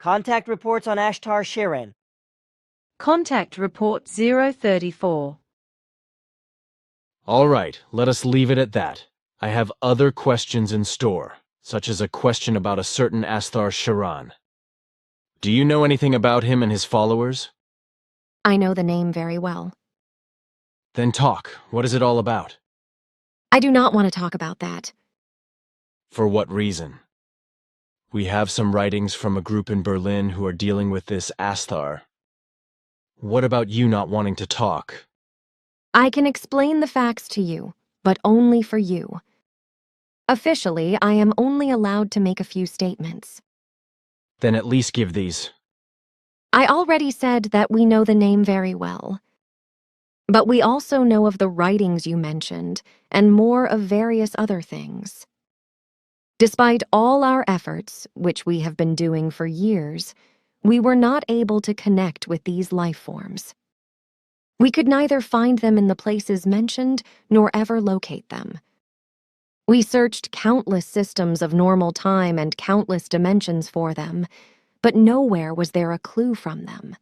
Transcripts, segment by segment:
Contact reports on Ashtar Sheran. Contact report 034. All right, let us leave it at that. I have other questions in store, such as a question about a certain Ashtar Sheran. Do you know anything about him and his followers? I know the name very well. Then talk. What is it all about? I do not want to talk about that. For what reason? We have some writings from a group in Berlin who are dealing with this Ashtar. What about you not wanting to talk? I can explain the facts to you, but only for you. Officially, I am only allowed to make a few statements. Then at least give these. I already said that we know the name very well. But we also know of the writings you mentioned, and more of various other things. Despite all our efforts, which we have been doing for years, we were not able to connect with these life forms. We could neither find them in the places mentioned nor ever locate them. We searched countless systems of normal time and countless dimensions for them, but nowhere was there a clue from them.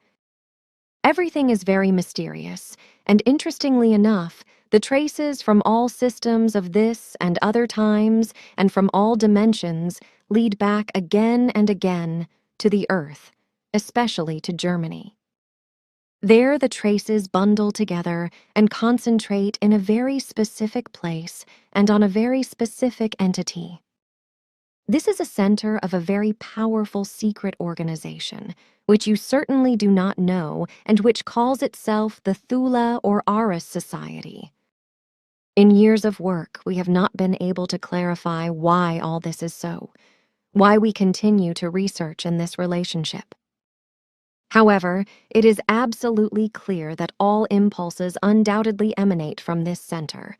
Everything is very mysterious, and interestingly enough, the traces from all systems of this and other times and from all dimensions lead back again and again to the Earth, especially to Germany. There the traces bundle together and concentrate in a very specific place and on a very specific entity. This is a center of a very powerful secret organization, which you certainly do not know and which calls itself the Thule or Aris Society. In years of work, we have not been able to clarify why all this is so, why we continue to research in this relationship. However, it is absolutely clear that all impulses undoubtedly emanate from this center.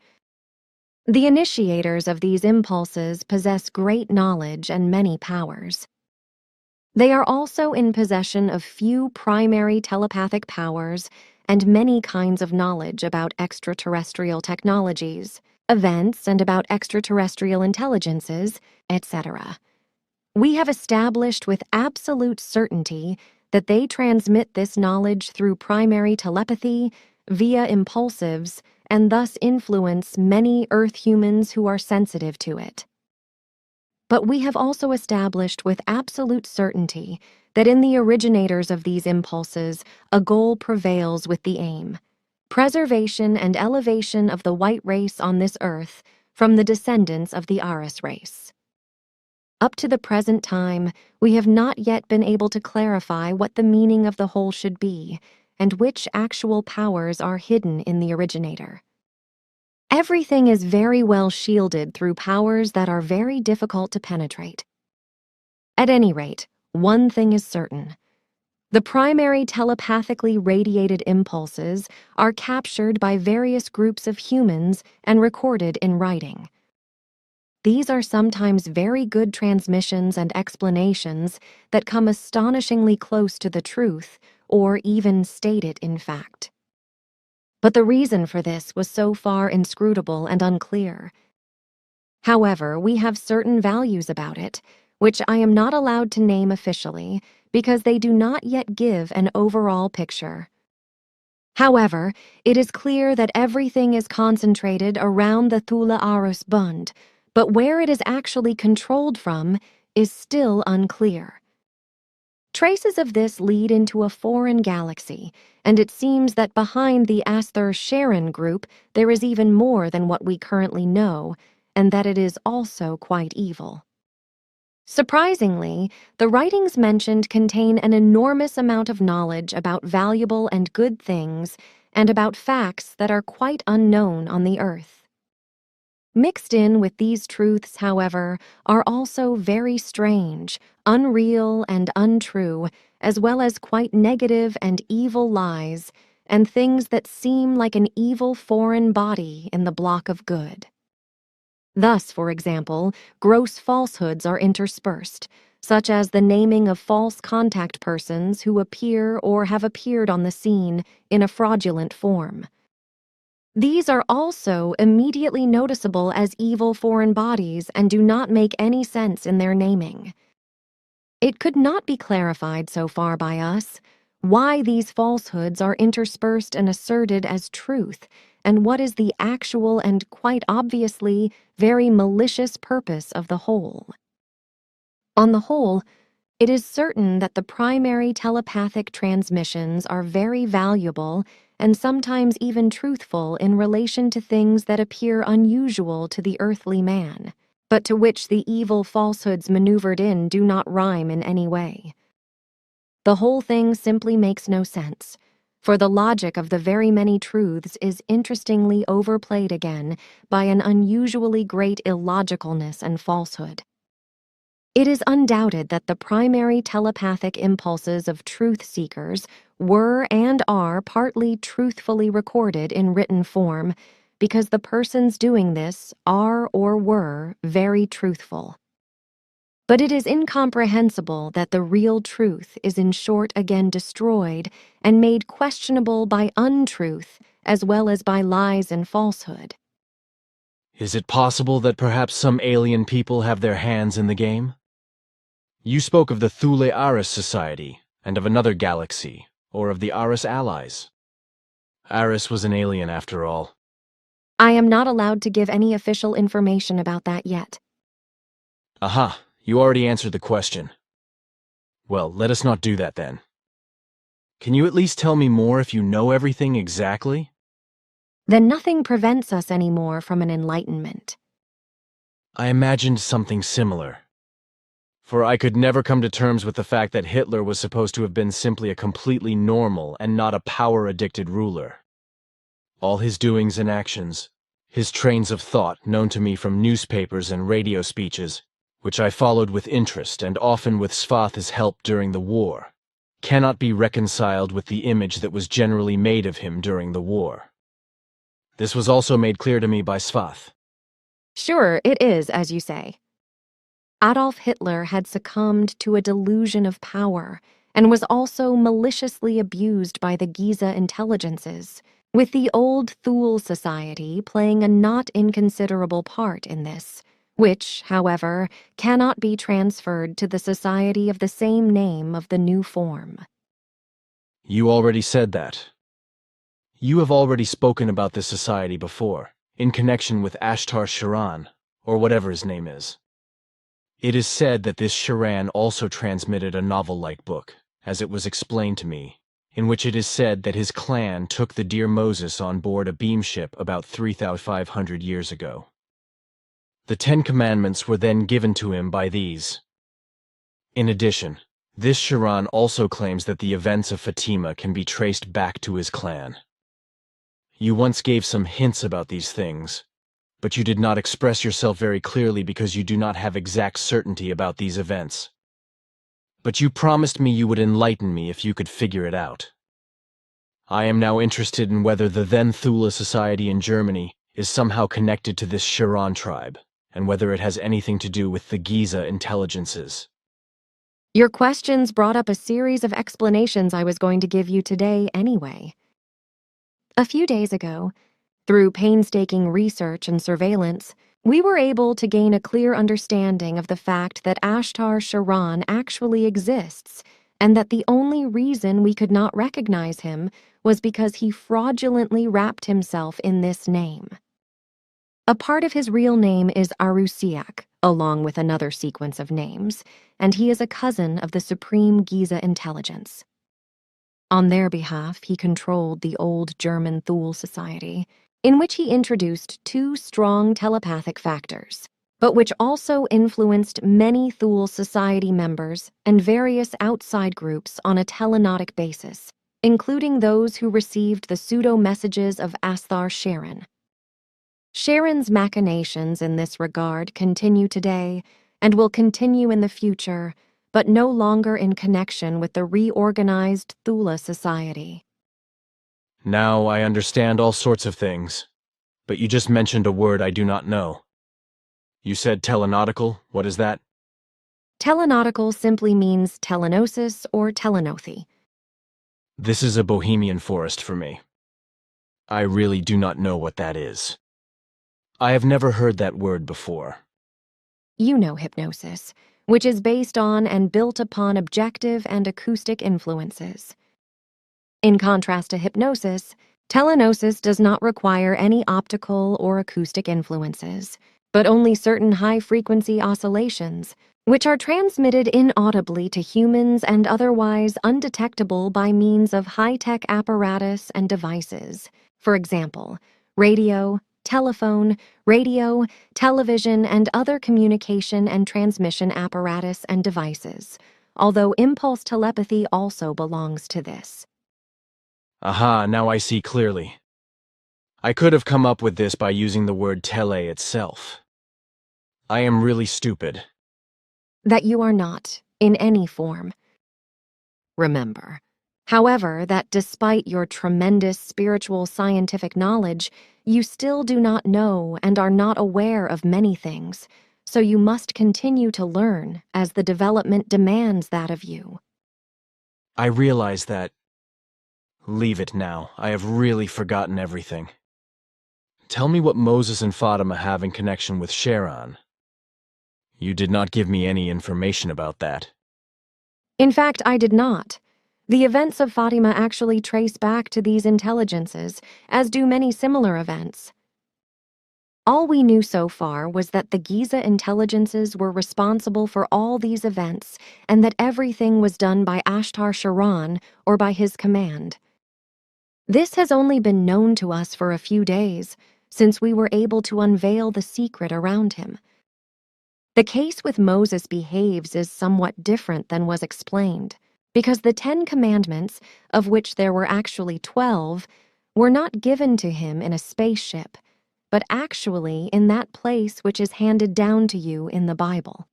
The initiators of these impulses possess great knowledge and many powers. They are also in possession of few primary telepathic powers and many kinds of knowledge about extraterrestrial technologies, events, and about extraterrestrial intelligences, etc. We have established with absolute certainty that they transmit this knowledge through primary telepathy, via impulsives, and thus influence many Earth humans who are sensitive to it. But we have also established with absolute certainty that in the originators of these impulses, a goal prevails with the aim: preservation and elevation of the white race on this Earth from the descendants of the Aris race. Up to the present time, we have not yet been able to clarify what the meaning of the whole should be, and which actual powers are hidden in the originator. Everything is very well shielded through powers that are very difficult to penetrate. At any rate, one thing is certain. The primary telepathically radiated impulses are captured by various groups of humans and recorded in writing. These are sometimes very good transmissions and explanations that come astonishingly close to the truth, or even state it in fact. But the reason for this was so far inscrutable and unclear. However, we have certain values about it, which I am not allowed to name officially because they do not yet give an overall picture. However, it is clear that everything is concentrated around the Thule Aris Bund, but where it is actually controlled from is still unclear. Traces of this lead into a foreign galaxy, and it seems that behind the Ashtar Sheran group there is even more than what we currently know, and that it is also quite evil. Surprisingly, the writings mentioned contain an enormous amount of knowledge about valuable and good things and about facts that are quite unknown on the Earth. Mixed in with these truths, however, are also very strange, unreal, and untrue, as well as quite negative and evil lies, and things that seem like an evil foreign body in the block of good. Thus, for example, gross falsehoods are interspersed, such as the naming of false contact persons who appear or have appeared on the scene in a fraudulent form. These are also immediately noticeable as evil foreign bodies and do not make any sense in their naming. It could not be clarified so far by us why these falsehoods are interspersed and asserted as truth, and what is the actual and quite obviously very malicious purpose of the whole. On the whole, it is certain that the primary telepathic transmissions are very valuable and sometimes even truthful in relation to things that appear unusual to the earthly man, but to which the evil falsehoods maneuvered in do not rhyme in any way. The whole thing simply makes no sense, for the logic of the very many truths is interestingly overplayed again by an unusually great illogicalness and falsehood. It is undoubted that the primary telepathic impulses of truth seekers were and are partly truthfully recorded in written form, because the persons doing this are or were very truthful. But it is incomprehensible that the real truth is in short again destroyed and made questionable by untruth as well as by lies and falsehood. Is it possible that perhaps some alien people have their hands in the game? You spoke of the Thule Aris Society, and of another galaxy, or of the Aris Allies. Aris was an alien after all. I am not allowed to give any official information about that yet. Aha, you already answered the question. Well, let us not do that then. Can you at least tell me more if you know everything exactly? Then nothing prevents us anymore from an enlightenment. I imagined something similar. For I could never come to terms with the fact that Hitler was supposed to have been simply a completely normal and not a power-addicted ruler. All his doings and actions, his trains of thought known to me from newspapers and radio speeches, which I followed with interest and often with Svath's help during the war, cannot be reconciled with the image that was generally made of him during the war. This was also made clear to me by Svath. Sure, it is, as you say. Adolf Hitler had succumbed to a delusion of power and was also maliciously abused by the Giza intelligences, with the old Thule Society playing a not inconsiderable part in this, which, however, cannot be transferred to the society of the same name of the new form. You already said that. You have already spoken about this society before, in connection with Ashtar Sheran, or whatever his name is. It is said that this Sheran also transmitted a novel-like book, as it was explained to me, in which it is said that his clan took the dear Moses on board a beam ship about 3,500 years ago. The 10 Commandments were then given to him by these. In addition, this Sheran also claims that the events of Fatima can be traced back to his clan. You once gave some hints about these things, but you did not express yourself very clearly because you do not have exact certainty about these events. But you promised me you would enlighten me if you could figure it out. I am now interested in whether the then Thule Society in Germany is somehow connected to this Sheran tribe, and whether it has anything to do with the Giza intelligences. Your questions brought up a series of explanations I was going to give you today anyway. A few days ago, through painstaking research and surveillance, we were able to gain a clear understanding of the fact that Ashtar Sheran actually exists, and that the only reason we could not recognize him was because he fraudulently wrapped himself in this name. A part of his real name is Arusiak, along with another sequence of names, and he is a cousin of the Supreme Giza Intelligence. On their behalf, he controlled the old German Thule Society, in which he introduced 2 strong telepathic factors, but which also influenced many Thule Society members and various outside groups on a telenotic basis, including those who received the pseudo-messages of Ashtar Sheran. Sheran's machinations in this regard continue today and will continue in the future, but no longer in connection with the reorganized Thule Society. Now I understand all sorts of things, but you just mentioned a word I do not know. You said telenautical. What is that? Telenautical simply means telenosis or telenothy. This is a bohemian forest for me. I really do not know what that is. I have never heard that word before. You know hypnosis, which is based on and built upon objective and acoustic influences. In contrast to hypnosis, telenosis does not require any optical or acoustic influences, but only certain high-frequency oscillations, which are transmitted inaudibly to humans and otherwise undetectable by means of high-tech apparatus and devices. For example, radio, telephone, radio, television, and other communication and transmission apparatus and devices, although impulse telepathy also belongs to this. Aha, now I see clearly. I could have come up with this by using the word tele itself. I am really stupid. That you are not, in any form. Remember, however, that despite your tremendous spiritual scientific knowledge, you still do not know and are not aware of many things, so you must continue to learn as the development demands that of you. I realize that. Leave it now. I have really forgotten everything. Tell me what Moses and Fatima have in connection with Sheran. You did not give me any information about that. In fact, I did not. The events of Fatima actually trace back to these intelligences, as do many similar events. All we knew so far was that the Giza intelligences were responsible for all these events and that everything was done by Ashtar Sheran or by his command. This has only been known to us for a few days, since we were able to unveil the secret around him. The case with Moses Behaves is somewhat different than was explained, because the 10 Commandments, of which there were actually 12, were not given to him in a spaceship, but actually in that place which is handed down to you in the Bible.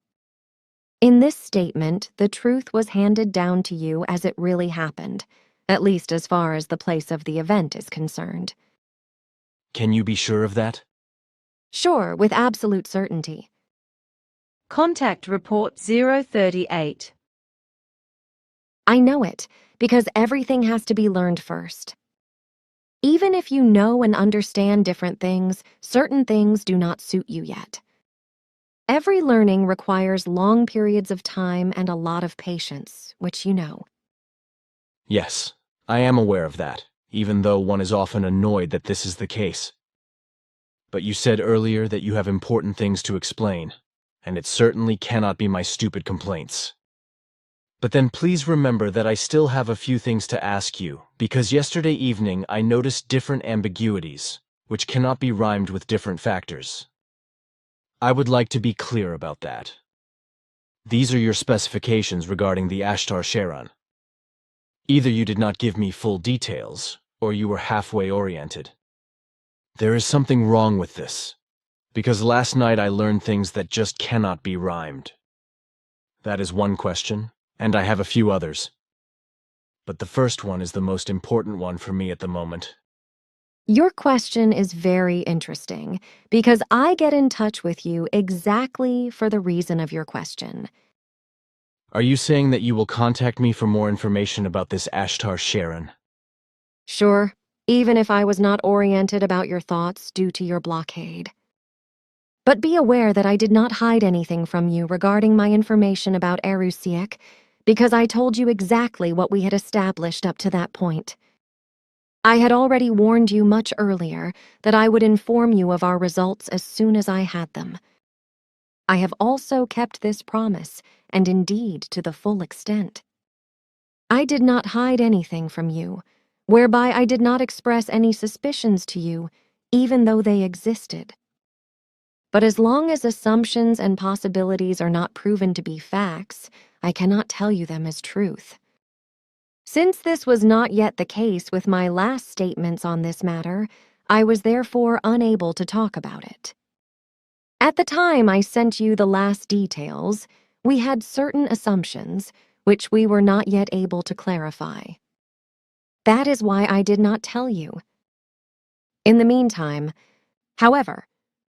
In this statement, the truth was handed down to you as it really happened, at least as far as the place of the event is concerned. Can you be sure of that? Sure, with absolute certainty. Contact Report 038. I know it, because everything has to be learned first. Even if you know and understand different things, certain things do not suit you yet. Every learning requires long periods of time and a lot of patience, which you know. Yes, I am aware of that, even though one is often annoyed that this is the case. But you said earlier that you have important things to explain, and it certainly cannot be my stupid complaints. But then please remember that I still have a few things to ask you, because yesterday evening I noticed different ambiguities, which cannot be rhymed with different factors. I would like to be clear about that. These are your specifications regarding the Ashtar Sheran. Either you did not give me full details, or you were halfway oriented. There is something wrong with this, because last night I learned things that just cannot be rhymed. That is one question, and I have a few others. But the first one is the most important one for me at the moment. Your question is very interesting, because I get in touch with you exactly for the reason of your question. Are you saying that you will contact me for more information about this Ashtar Sheran? Sure, even if I was not oriented about your thoughts due to your blockade. But be aware that I did not hide anything from you regarding my information about Erusiek, because I told you exactly what we had established up to that point. I had already warned you much earlier that I would inform you of our results as soon as I had them. I have also kept this promise, and indeed to the full extent. I did not hide anything from you, whereby I did not express any suspicions to you, even though they existed. But as long as assumptions and possibilities are not proven to be facts, I cannot tell you them as truth. Since this was not yet the case with my last statements on this matter, I was therefore unable to talk about it. At the time I sent you the last details, we had certain assumptions, which we were not yet able to clarify. That is why I did not tell you. In the meantime, however,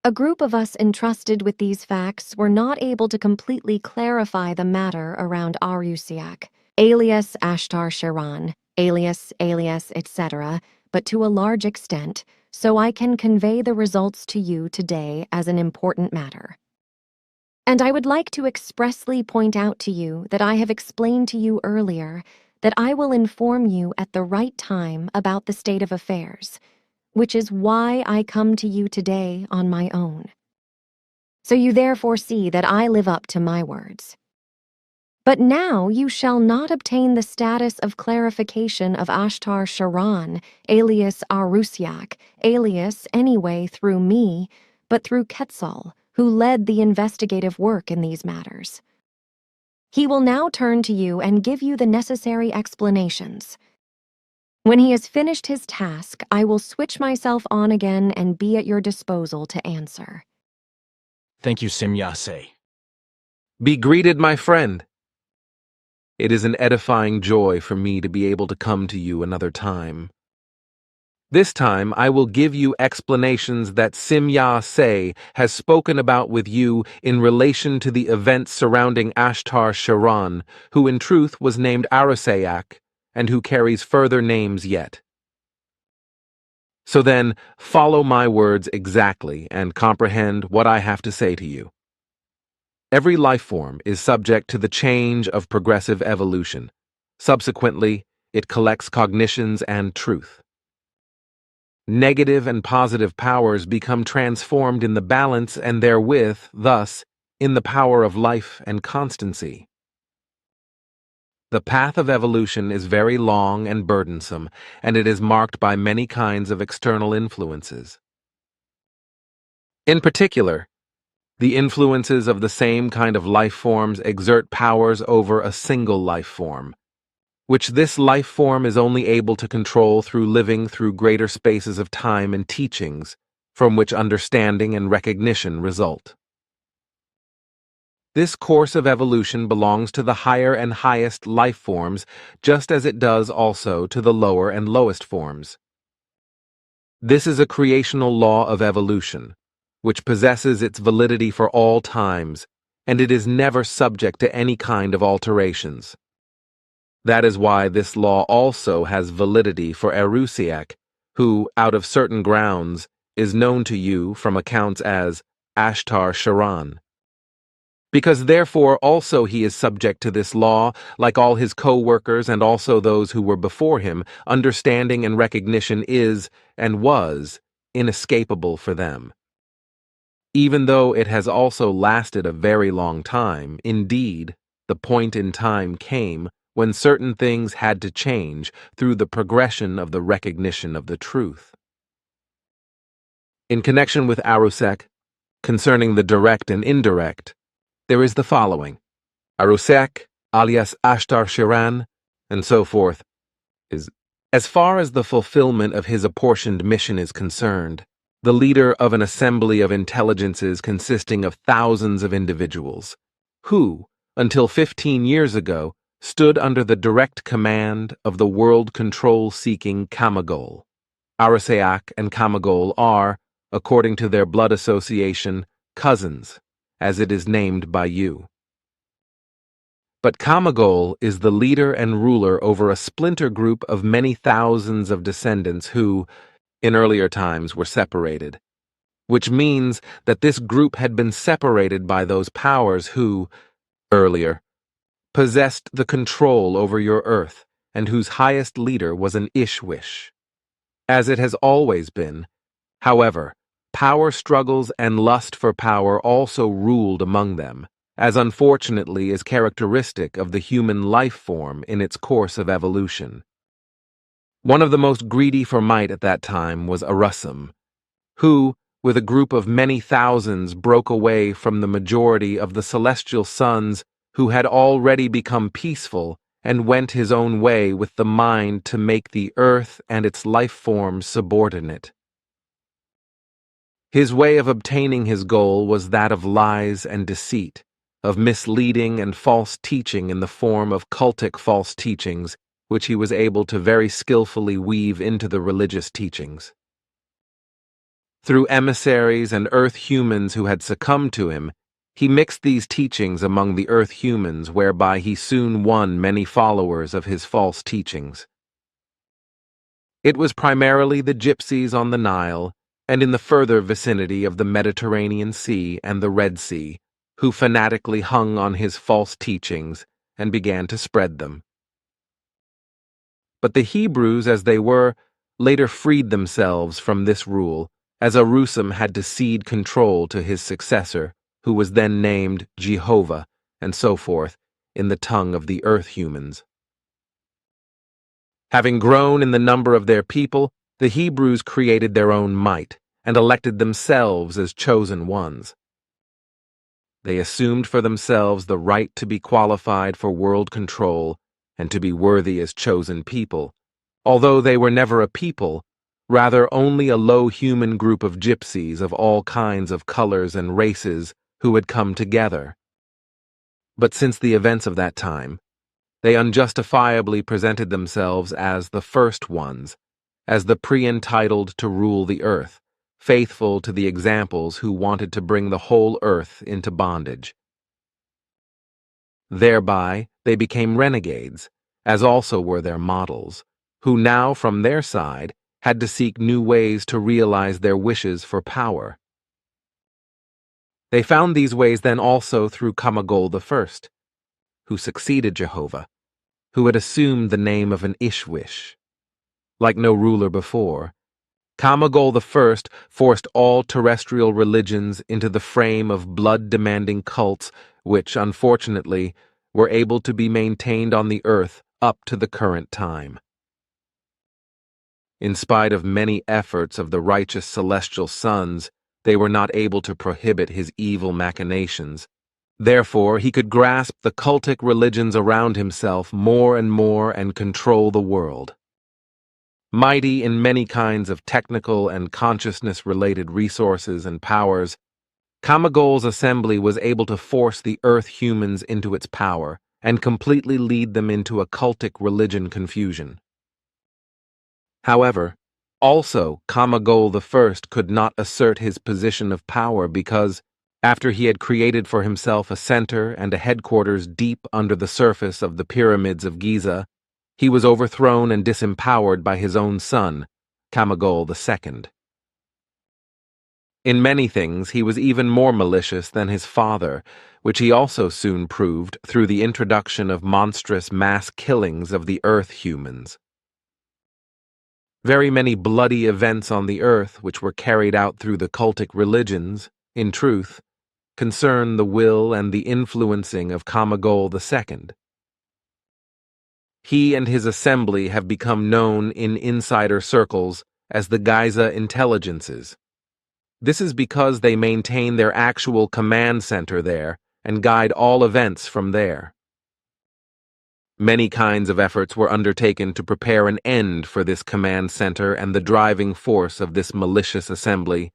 a group of us entrusted with these facts were not able to completely clarify the matter around Arusiak, alias Ashtar Sheran, alias, etc., but to a large extent, so I can convey the results to you today as an important matter. And I would like to expressly point out to you that I have explained to you earlier that I will inform you at the right time about the state of affairs, which is why I come to you today on my own. So you therefore see that I live up to my words. But now you shall not obtain the status of clarification of Ashtar Sheran, alias Arusiak, alias anyway through me, but through Quetzal, who led the investigative work in these matters. He will now turn to you and give you the necessary explanations. When he has finished his task, I will switch myself on again and be at your disposal to answer. Thank you, Simyase. Be greeted, my friend. It is an edifying joy for me to be able to come to you another time. This time I will give you explanations that Simyase has spoken about with you in relation to the events surrounding Ashtar Sheran, who in truth was named Arusayak, and who carries further names yet. So then, follow my words exactly and comprehend what I have to say to you. Every life form is subject to the change of progressive evolution. Subsequently, it collects cognitions and truth. Negative and positive powers become transformed in the balance and therewith, thus, in the power of life and constancy. The path of evolution is very long and burdensome, and it is marked by many kinds of external influences. In particular, the influences of the same kind of life forms exert powers over a single life form, which this life form is only able to control through living through greater spaces of time and teachings, from which understanding and recognition result. This course of evolution belongs to the higher and highest life forms, just as it does also to the lower and lowest forms. This is a creational law of evolution, which possesses its validity for all times, and it is never subject to any kind of alterations. That is why this law also has validity for Arusiak, who, out of certain grounds, is known to you from accounts as Ashtar Sheran. Because therefore also he is subject to this law, like all his co-workers and also those who were before him, understanding and recognition is, and was, inescapable for them. Even though it has also lasted a very long time, indeed, the point in time came when certain things had to change through the progression of the recognition of the truth. In connection with Arusek, concerning the direct and indirect, there is the following. Arusek, alias Ashtar Sheran, and so forth, is, as far as the fulfillment of his apportioned mission is concerned, the leader of an assembly of intelligences consisting of thousands of individuals, who, until 15 years ago, stood under the direct command of the world control-seeking Kamagol. Arusayak and Kamagol are, according to their blood association, cousins, as it is named by you. But Kamagol is the leader and ruler over a splinter group of many thousands of descendants who, in earlier times, were separated, which means that this group had been separated by those powers who, earlier, possessed the control over your earth and whose highest leader was an Ishwish. As it has always been, however, power struggles and lust for power also ruled among them, as unfortunately is characteristic of the human life form in its course of evolution. One of the most greedy for might at that time was Arusum, who, with a group of many thousands, broke away from the majority of the celestial sons who had already become peaceful and went his own way with the mind to make the earth and its life form subordinate. His way of obtaining his goal was that of lies and deceit, of misleading and false teaching in the form of cultic false teachings, which he was able to very skillfully weave into the religious teachings. Through emissaries and earth humans who had succumbed to him, he mixed these teachings among the earth humans, whereby he soon won many followers of his false teachings. It was primarily the gypsies on the Nile and in the further vicinity of the Mediterranean Sea and the Red Sea, who fanatically hung on his false teachings and began to spread them. But the Hebrews, as they were, later freed themselves from this rule, as Arusam had to cede control to his successor, who was then named Jehovah, and so forth, in the tongue of the earth humans. Having grown in the number of their people, the Hebrews created their own might, and elected themselves as chosen ones. They assumed for themselves the right to be qualified for world control and to be worthy as chosen people, although they were never a people, rather only a low human group of gypsies of all kinds of colors and races who had come together. But since the events of that time, they unjustifiably presented themselves as the first ones, as the pre-entitled to rule the earth, faithful to the examples who wanted to bring the whole earth into bondage. Thereby, they became renegades, as also were their models, who now, from their side, had to seek new ways to realize their wishes for power. They found these ways then also through Kamagol I, who succeeded Jehovah, who had assumed the name of an Ishwish. Like no ruler before, Kamagol I forced all terrestrial religions into the frame of blood-demanding cults which, unfortunately, were able to be maintained on the earth up to the current time. In spite of many efforts of the righteous celestial sons, they were not able to prohibit his evil machinations. Therefore, he could grasp the cultic religions around himself more and more and control the world. Mighty in many kinds of technical and consciousness-related resources and powers, Kamagol's assembly was able to force the earth humans into its power and completely lead them into a cultic religion confusion. However, also Kamagol I could not assert his position of power because, after he had created for himself a center and a headquarters deep under the surface of the pyramids of Giza, he was overthrown and disempowered by his own son, Kamagol II. In many things, he was even more malicious than his father, which he also soon proved through the introduction of monstrous mass killings of the earth humans. Very many bloody events on the earth, which were carried out through the cultic religions, in truth, concern the will and the influencing of Kamagol II. He and his assembly have become known in insider circles as the Giza intelligences. This is because they maintain their actual command center there and guide all events from there. Many kinds of efforts were undertaken to prepare an end for this command center and the driving force of this malicious assembly,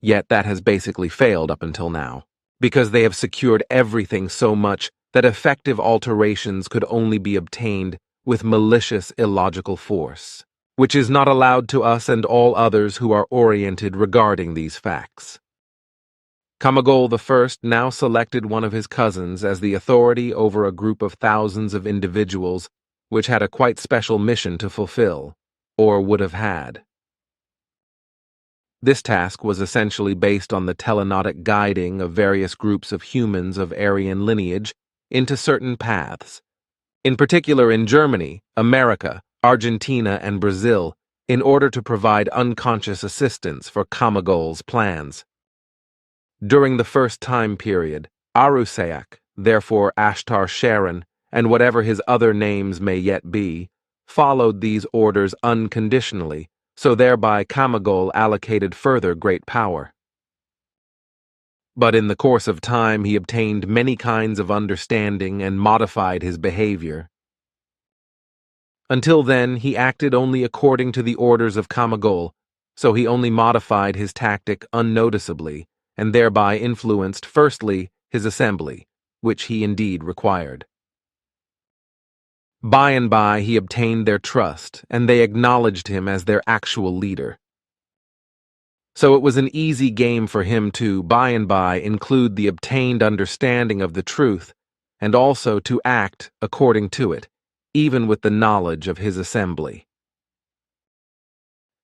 yet that has basically failed up until now, because they have secured everything so much that effective alterations could only be obtained with malicious illogical force, which is not allowed to us and all others who are oriented regarding these facts. Kamagol I now selected one of his cousins as the authority over a group of thousands of individuals which had a quite special mission to fulfill, or would have had. This task was essentially based on the telenotic guiding of various groups of humans of Aryan lineage into certain paths, in particular in Germany, America, Argentina, and Brazil, in order to provide unconscious assistance for Kamagol's plans. During the first time period, Arusayak, therefore Ashtar Sheran, and whatever his other names may yet be, followed these orders unconditionally, so thereby Kamagol allocated further great power. But in the course of time he obtained many kinds of understanding and modified his behavior. Until then, he acted only according to the orders of Kamagol, so he only modified his tactic unnoticeably, and thereby influenced, firstly, his assembly, which he indeed required. By and by he obtained their trust, and they acknowledged him as their actual leader. So it was an easy game for him to, by and by, include the obtained understanding of the truth, and also to act according to it, even with the knowledge of his assembly.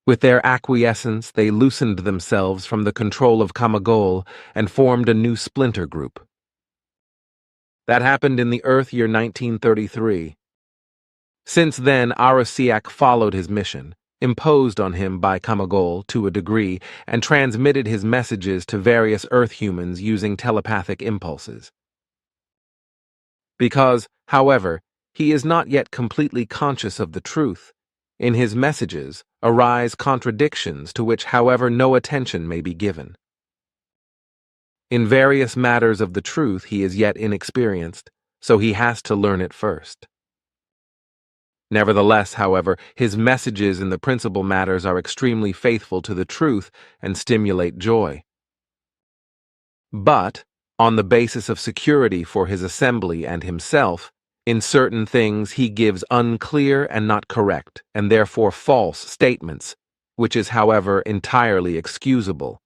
With their acquiescence, they loosened themselves from the control of Kamagol and formed a new splinter group, That happened in the Earth year 1933. Since then, Arosiak followed his mission, imposed on him by Kamagol to a degree, and transmitted his messages to various Earth humans using telepathic impulses. Because, however, he is not yet completely conscious of the truth, in his messages arise contradictions to which, however, no attention may be given. In various matters of the truth he is yet inexperienced, so he has to learn it first. Nevertheless, however, his messages in the principal matters are extremely faithful to the truth and stimulate joy. But, on the basis of security for his assembly and himself, in certain things he gives unclear and not correct, and therefore false statements, which is, however, entirely excusable.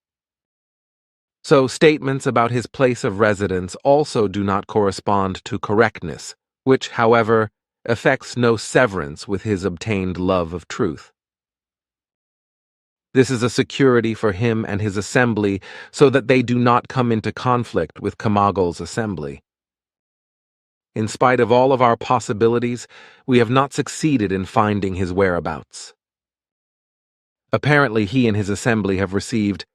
So statements about his place of residence also do not correspond to correctness, which, however, effects no severance with his obtained love of truth. This is a security for him and his assembly so that they do not come into conflict with Kamagol's assembly. In spite of all of our possibilities, we have not succeeded in finding his whereabouts. Apparently he and his assembly have received,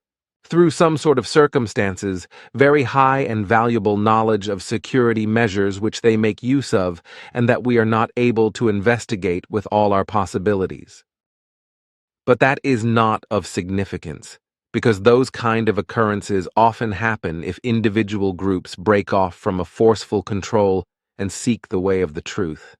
through some sort of circumstances, very high and valuable knowledge of security measures which they make use of and that we are not able to investigate with all our possibilities. But that is not of significance, because those kind of occurrences often happen if individual groups break off from a forceful control and seek the way of the truth.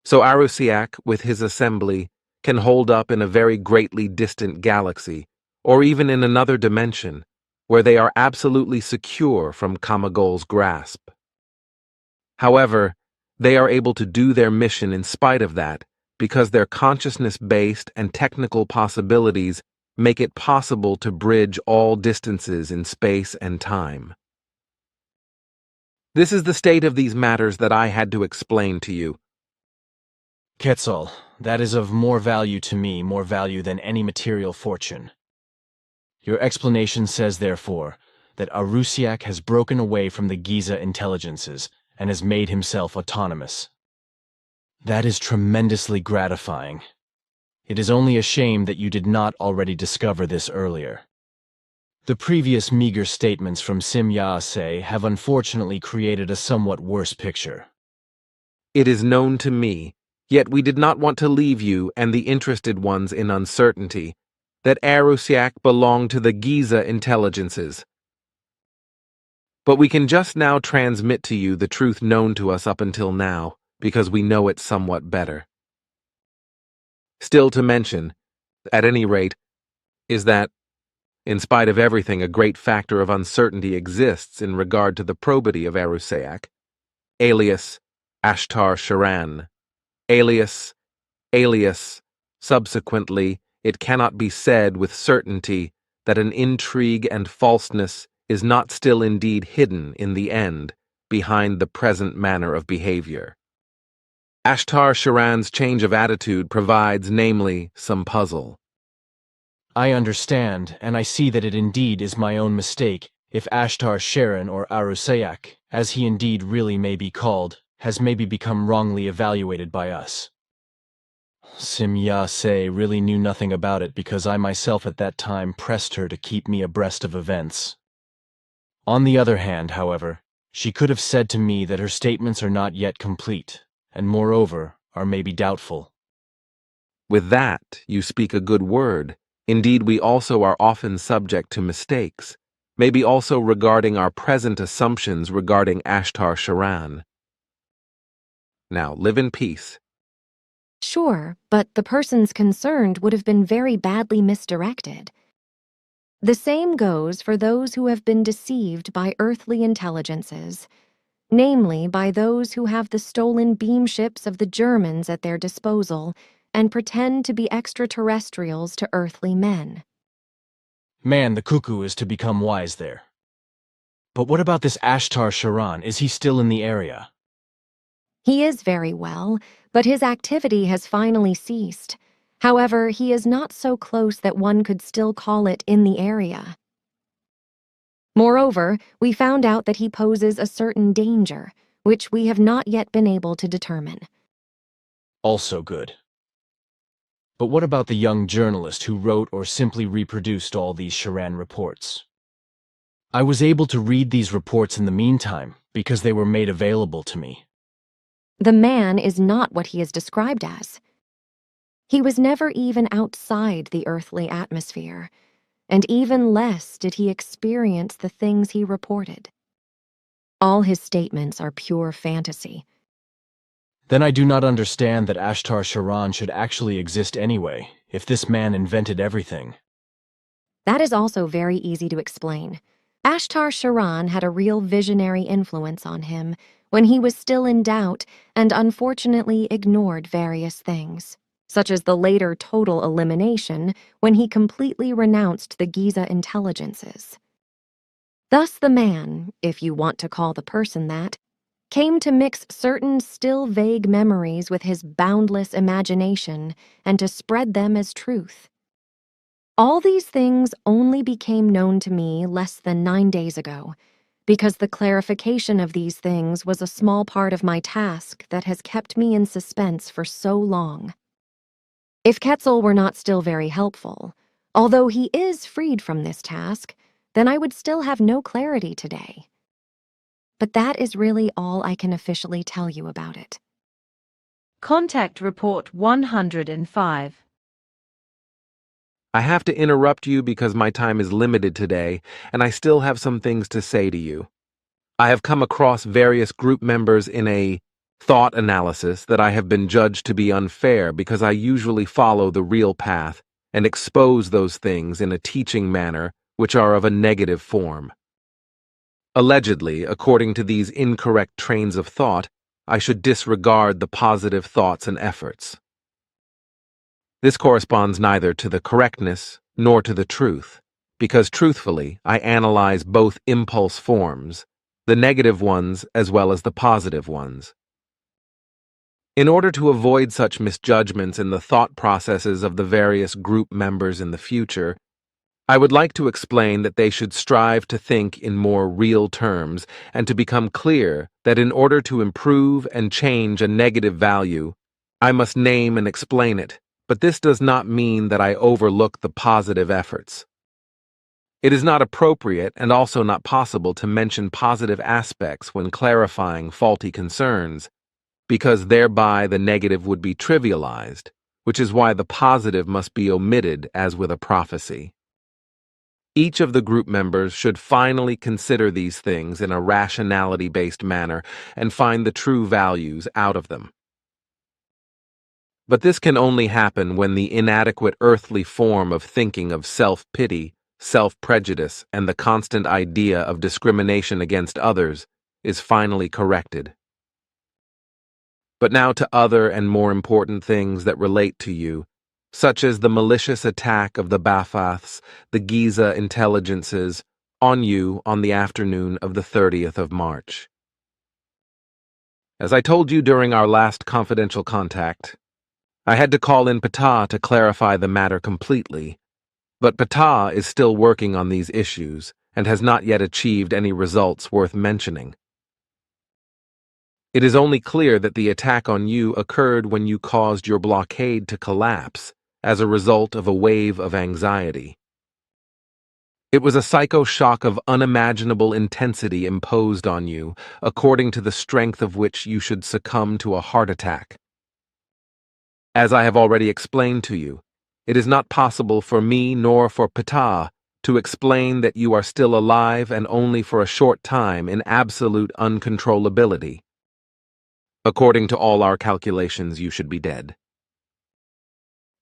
So Arosiak, with his assembly, can hold up in a very greatly distant galaxy, or even in another dimension, where they are absolutely secure from Kamagol's grasp. However, they are able to do their mission in spite of that, because their consciousness-based and technical possibilities make it possible to bridge all distances in space and time. This is the state of these matters that I had to explain to you. Quetzal, that is of more value to me, more value than any material fortune. Your explanation says, therefore, that Arosiak has broken away from the Giza intelligences and has made himself autonomous. That is tremendously gratifying. It is only a shame that you did not already discover this earlier. The previous meager statements from Sim Yaase have unfortunately created a somewhat worse picture. It is known to me, yet we did not want to leave you and the interested ones in uncertainty, that Arosiak belonged to the Giza intelligences. But we can just now transmit to you the truth known to us up until now, because we know it somewhat better. Still to mention, at any rate, is that, in spite of everything, a great factor of uncertainty exists in regard to the probity of Arosiak, alias Ashtar Sheran, alias, subsequently, it cannot be said with certainty that an intrigue and falseness is not still indeed hidden in the end behind the present manner of behavior. Ashtar Sheran's change of attitude provides, namely, some puzzle. I understand, and I see that it indeed is my own mistake if Ashtar Sheran or Arosiak, as he indeed really may be called, has maybe become wrongly evaluated by us. Sim Yaase really knew nothing about it because I myself at that time pressed her to keep me abreast of events. On the other hand, however, she could have said to me that her statements are not yet complete, and moreover, are maybe doubtful. With that, you speak a good word. Indeed, we also are often subject to mistakes, maybe also regarding our present assumptions regarding Ashtar Sheran. Now, live in peace. Sure, but the persons concerned would have been very badly misdirected. The same goes for those who have been deceived by earthly intelligences, namely by those who have the stolen beam ships of the Germans at their disposal and pretend to be extraterrestrials to earthly men. Man, the cuckoo is to become wise there. But what about this Ashtar Sheran? Is he still in the area? He is very well, but his activity has finally ceased. However, he is not so close that one could still call it in the area. Moreover, we found out that he poses a certain danger, which we have not yet been able to determine. Also good. But what about the young journalist who wrote or simply reproduced all these Sheran reports? I was able to read these reports in the meantime because they were made available to me. The man is not what he is described as. He was never even outside the earthly atmosphere, and even less did he experience the things he reported. All his statements are pure fantasy. Then I do not understand that Ashtar Sheran should actually exist anyway, if this man invented everything. That is also very easy to explain. Ashtar Sheran had a real visionary influence on him when he was still in doubt and unfortunately ignored various things, such as the later total elimination when he completely renounced the Giza intelligences. Thus the man, if you want to call the person that, came to mix certain still vague memories with his boundless imagination and to spread them as truth. All these things only became known to me less than 9 days ago, because the clarification of these things was a small part of my task that has kept me in suspense for so long. If Quetzal were not still very helpful, although he is freed from this task, then I would still have no clarity today. But that is really all I can officially tell you about it. Contact Report 105. I have to interrupt you because my time is limited today, and I still have some things to say to you. I have come across various group members in a thought analysis that I have been judged to be unfair because I usually follow the real path and expose those things in a teaching manner which are of a negative form. Allegedly, according to these incorrect trains of thought, I should disregard the positive thoughts and efforts. This corresponds neither to the correctness nor to the truth, because truthfully, I analyze both impulse forms, the negative ones as well as the positive ones. In order to avoid such misjudgments in the thought processes of the various group members in the future, I would like to explain that they should strive to think in more real terms and to become clear that in order to improve and change a negative value, I must name and explain it, but this does not mean that I overlook the positive efforts. It is not appropriate and also not possible to mention positive aspects when clarifying faulty concerns, because thereby the negative would be trivialized, which is why the positive must be omitted as with a prophecy. Each of the group members should finally consider these things in a rationality-based manner and find the true values out of them. But this can only happen when the inadequate earthly form of thinking of self-pity, self-prejudice, and the constant idea of discrimination against others is finally corrected. But now to other and more important things that relate to you, such as the malicious attack of the Bafaths, the Giza intelligences, on you on the afternoon of the 30th of March. As I told you during our last confidential contact, I had to call in Ptah to clarify the matter completely, but Ptah is still working on these issues and has not yet achieved any results worth mentioning. It is only clear that the attack on you occurred when you caused your blockade to collapse as a result of a wave of anxiety. It was a psycho-shock of unimaginable intensity imposed on you, according to the strength of which you should succumb to a heart attack. As I have already explained to you, it is not possible for me nor for Ptah to explain that you are still alive and only for a short time in absolute uncontrollability. According to all our calculations, you should be dead.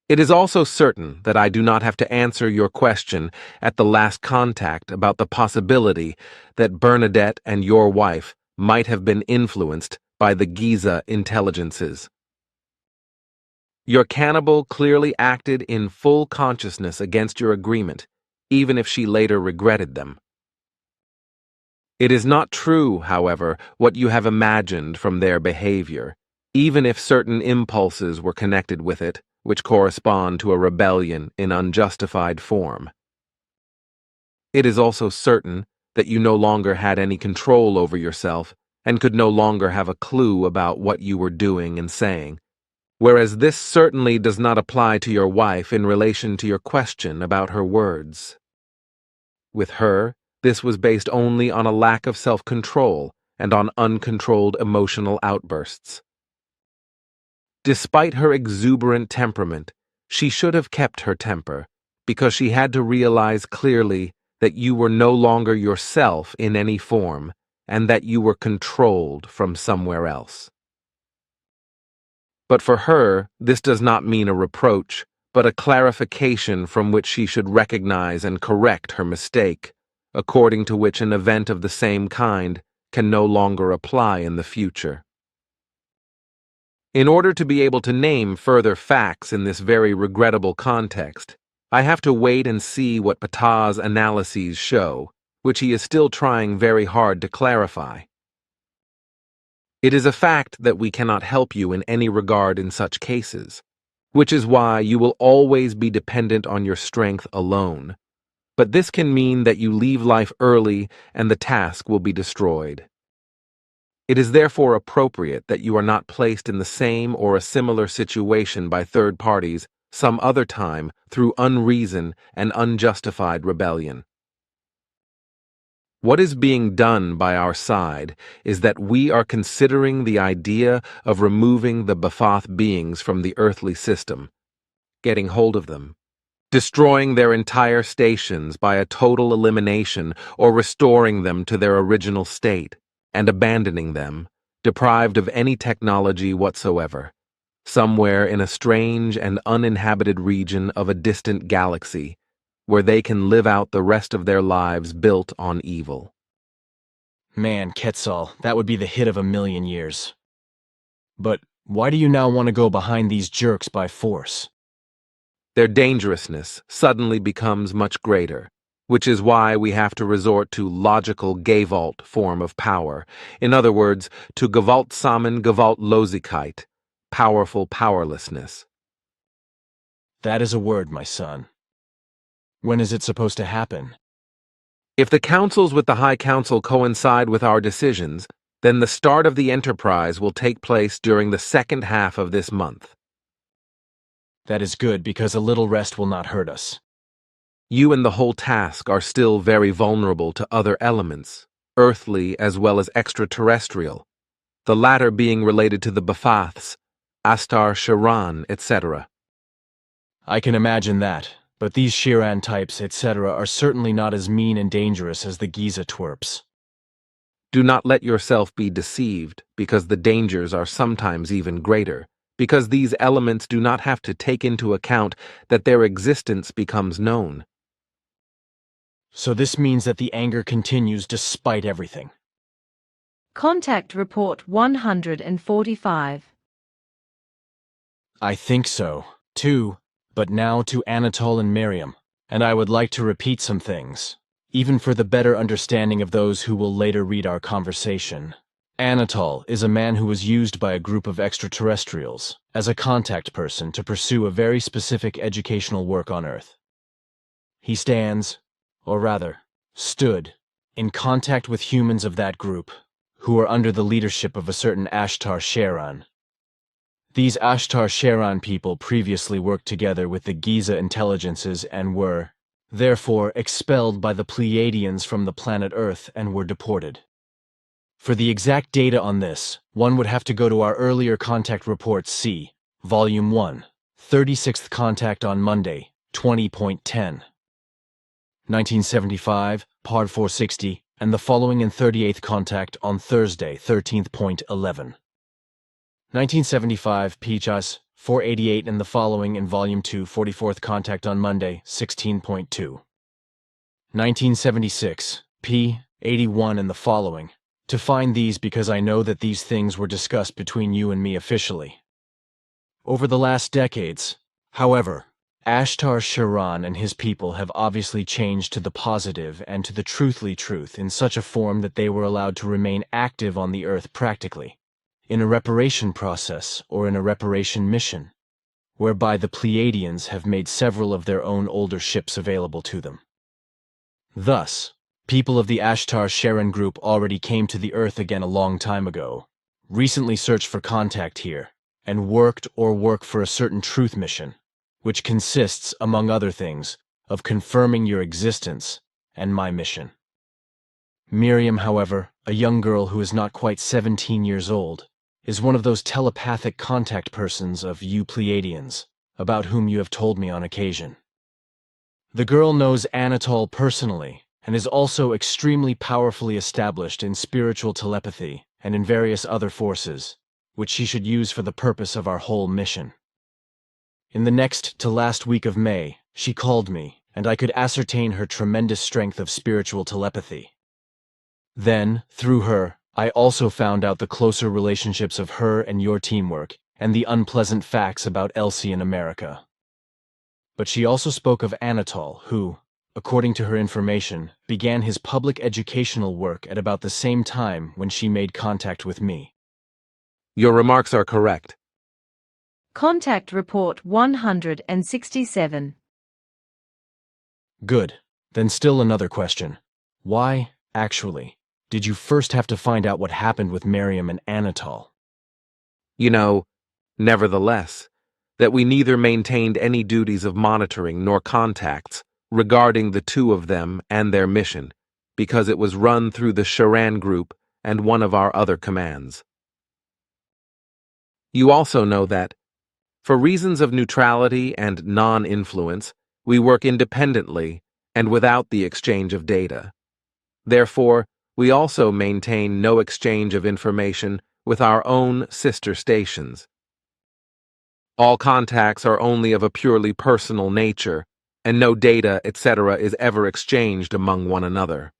It is also certain that I do not have to answer your question at the last contact about the possibility that Bernadette and your wife might have been influenced by the Giza intelligences. Your cannibal clearly acted in full consciousness against your agreement, even if she later regretted them. It is not true, however, what you have imagined from their behavior, even if certain impulses were connected with it, which correspond to a rebellion in unjustified form. It is also certain that you no longer had any control over yourself and could no longer have a clue about what you were doing and saying. Whereas this certainly does not apply to your wife in relation to your question about her words. With her, this was based only on a lack of self-control and on uncontrolled emotional outbursts. Despite her exuberant temperament, she should have kept her temper, because she had to realize clearly that you were no longer yourself in any form, and that you were controlled from somewhere else. But for her, this does not mean a reproach, but a clarification from which she should recognize and correct her mistake, according to which an event of the same kind can no longer apply in the future. In order to be able to name further facts in this very regrettable context, I have to wait and see what Patah's analyses show, which he is still trying very hard to clarify. It is a fact that we cannot help you in any regard in such cases, which is why you will always be dependent on your strength alone. But this can mean that you leave life early and the task will be destroyed. It is therefore appropriate that you are not placed in the same or a similar situation by third parties some other time through unreason and unjustified rebellion. What is being done by our side is that we are considering the idea of removing the Ba'ath beings from the earthly system, getting hold of them, destroying their entire stations by a total elimination or restoring them to their original state, and abandoning them, deprived of any technology whatsoever, somewhere in a strange and uninhabited region of a distant galaxy, where they can live out the rest of their lives built on evil. Man, Quetzal, that would be the hit of 1,000,000 years. But why do you now want to go behind these jerks by force? Their dangerousness suddenly becomes much greater, which is why we have to resort to logical Gewalt form of power, in other words, to Gewaltsamen Gewaltlosigkeit, powerful powerlessness. That is a word, my son. When is it supposed to happen? If the councils with the High Council coincide with our decisions, then the start of the enterprise will take place during the second half of this month. That is good, because a little rest will not hurt us. You and the whole task are still very vulnerable to other elements, earthly as well as extraterrestrial, the latter being related to the Ba'aths, Ashtar Sheran, etc. I can imagine that, but these Sheran types, etc. are certainly not as mean and dangerous as the Giza twerps. Do not let yourself be deceived, because the dangers are sometimes even greater, because these elements do not have to take into account that their existence becomes known. So this means that the anger continues despite everything. Contact Report 145. I think so, too, but now to Anatole and Miriam, and I would like to repeat some things, even for the better understanding of those who will later read our conversation. Anatole is a man who was used by a group of extraterrestrials as a contact person to pursue a very specific educational work on Earth. He stands, or rather, stood, in contact with humans of that group, who are under the leadership of a certain Ashtar Sheran. These Ashtar Sheran people previously worked together with the Giza intelligences and were, therefore, expelled by the Pleiadians from the planet Earth and were deported. For the exact data on this, one would have to go to our earlier contact report C, Volume 1, 36th contact on Monday, 20.10. 1975, Part 460, and the following in 38th contact on Thursday, 13th.11. 1975, Pegasus, 488 and the following in Volume 2, 44th contact on Monday, 16.2. 1976, P, 81 and the following. To find these because I know that these things were discussed between you and me officially. Over the last decades, however, Ashtar Sheran and his people have obviously changed to the positive and to the truthly truth in such a form that they were allowed to remain active on the Earth practically, in a reparation process or in a reparation mission, whereby the Pleiadians have made several of their own older ships available to them. Thus, People of the Ashtar Sheran group already came to the Earth again a long time ago, recently searched for contact here, and worked or work for a certain truth mission, which consists, among other things, of confirming your existence and my mission. Miriam, however, a young girl who is not quite 17 years old, is one of those telepathic contact persons of you Pleiadians, about whom you have told me on occasion. The girl knows Anatole personally, and is also extremely powerfully established in spiritual telepathy and in various other forces, which she should use for the purpose of our whole mission. In the next to last week of May, she called me, and I could ascertain her tremendous strength of spiritual telepathy. Then, through her, I also found out the closer relationships of her and your teamwork, and the unpleasant facts about Elsie in America. But she also spoke of Anatole, who, according to her information, began his public educational work at about the same time when she made contact with me. Your remarks are correct. Contact Report 167. Good. Then still another question. Why, actually, did you first have to find out what happened with Miriam and Anatole? You know, nevertheless, that we neither maintained any duties of monitoring nor contacts regarding the two of them and their mission, because it was run through the Sheran group and one of our other commands. You also know that, for reasons of neutrality and non-influence, we work independently and without the exchange of data. Therefore, we also maintain no exchange of information with our own sister stations. All contacts are only of a purely personal nature, and no data, etc., is ever exchanged among one another.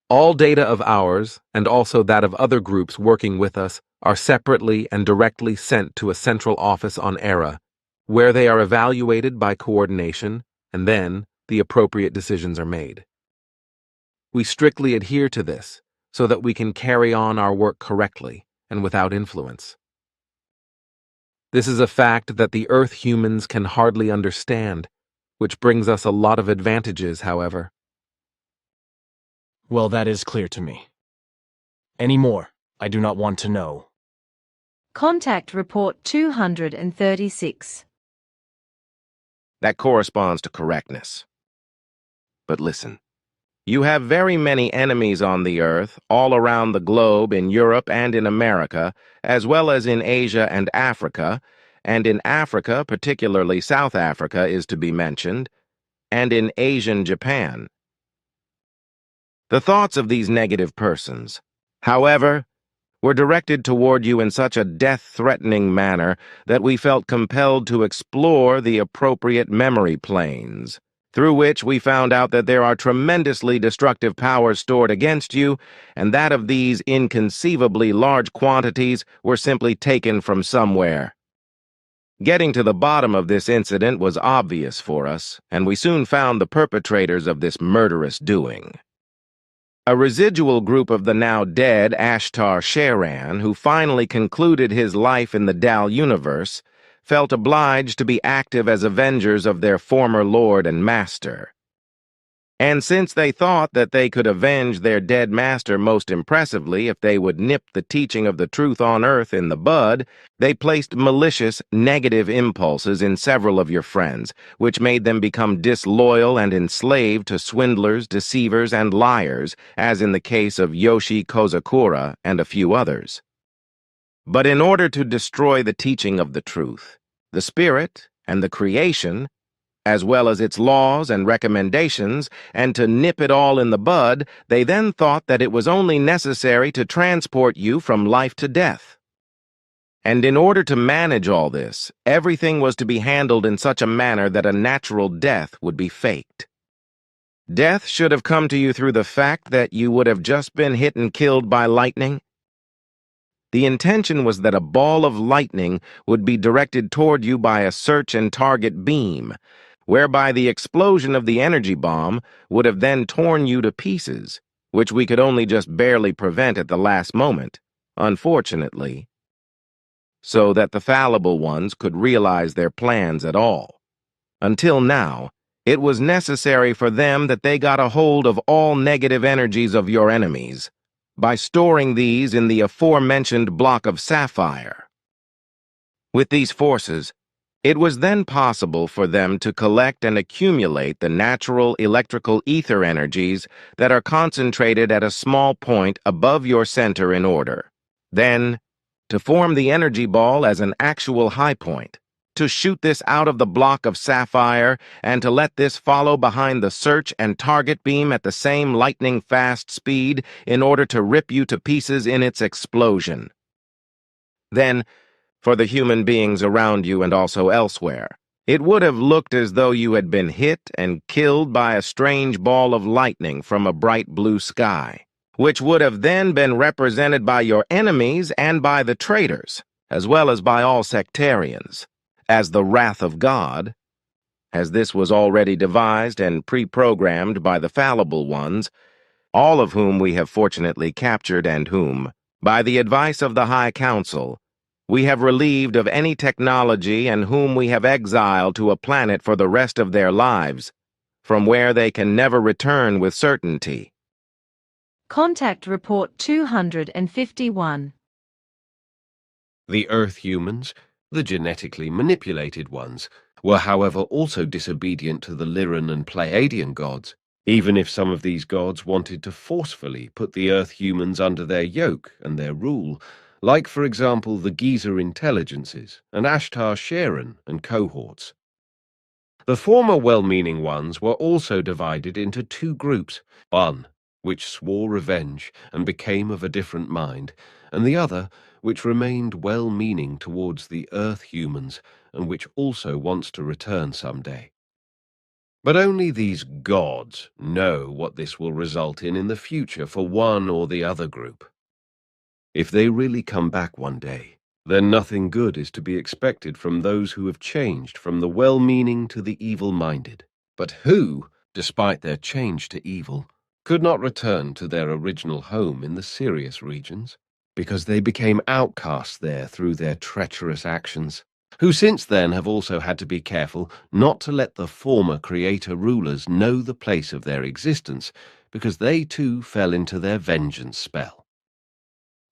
All data of ours, and also that of other groups working with us, are separately and directly sent to a central office on ERA, where they are evaluated by coordination, and then the appropriate decisions are made. We strictly adhere to this, so that we can carry on our work correctly and without influence. This is a fact that the Earth humans can hardly understand, which brings us a lot of advantages, however. Well, that is clear to me. Any more, I do not want to know. Contact Report 236. That corresponds to correctness. But listen, you have very many enemies on the Earth, all around the globe, in Europe and in America, as well as in Asia and Africa, and in Africa, particularly South Africa, is to be mentioned, and in Asian Japan. The thoughts of these negative persons, however, were directed toward you in such a death-threatening manner that we felt compelled to explore the appropriate memory planes, through which we found out that there are tremendously destructive powers stored against you, and that of these inconceivably large quantities were simply taken from somewhere. Getting to the bottom of this incident was obvious for us, and we soon found the perpetrators of this murderous doing. A residual group of the now dead Ashtar Sheran, who finally concluded his life in the Dal universe, felt obliged to be active as avengers of their former lord and master. And since they thought that they could avenge their dead master most impressively if they would nip the teaching of the truth on Earth in the bud, they placed malicious, negative impulses in several of your friends, which made them become disloyal and enslaved to swindlers, deceivers, and liars, as in the case of Yoshi Kozakura and a few others. But in order to destroy the teaching of the truth, the spirit, and the creation, as well as its laws and recommendations, and to nip it all in the bud, they then thought that it was only necessary to transport you from life to death. And in order to manage all this, everything was to be handled in such a manner that a natural death would be faked. Death should have come to you through the fact that you would have just been hit and killed by lightning. The intention was that a ball of lightning would be directed toward you by a search and target beam, whereby the explosion of the energy bomb would have then torn you to pieces, which we could only just barely prevent at the last moment, unfortunately, so that the fallible ones could realize their plans at all. Until now, It was necessary for them that they got a hold of all negative energies of your enemies by storing these in the aforementioned block of sapphire. With these forces, it was then possible for them to collect and accumulate the natural electrical ether energies that are concentrated at a small point above your center in order. Then, to form the energy ball as an actual high point, to shoot this out of the block of sapphire, and to let this follow behind the search and target beam at the same lightning-fast speed in order to rip you to pieces in its explosion. Then, for the human beings around you and also elsewhere, it would have looked as though you had been hit and killed by a strange ball of lightning from a bright blue sky, which would have then been represented by your enemies and by the traitors, as well as by all sectarians, as the wrath of God, as this was already devised and pre-programmed by the fallible ones, all of whom we have fortunately captured and whom, by the advice of the High Council, we have relieved of any technology and whom we have exiled to a planet for the rest of their lives, from where they can never return with certainty. Contact Report 251. The Earth humans, the genetically manipulated ones, were however also disobedient to the Lyran and Pleiadian gods, even if some of these gods wanted to forcefully put the Earth humans under their yoke and their rule, like, for example, the Giza intelligences and Ashtar Sheran and cohorts. The former well-meaning ones were also divided into two groups, one which swore revenge and became of a different mind, and the other which remained well-meaning towards the Earth humans and which also wants to return someday. But only these gods know what this will result in the future for one or the other group. If they really come back one day, then nothing good is to be expected from those who have changed from the well-meaning to the evil-minded, but who, despite their change to evil, could not return to their original home in the Sirius regions, because they became outcasts there through their treacherous actions, who since then have also had to be careful not to let the former creator rulers know the place of their existence, because they too fell into their vengeance spell.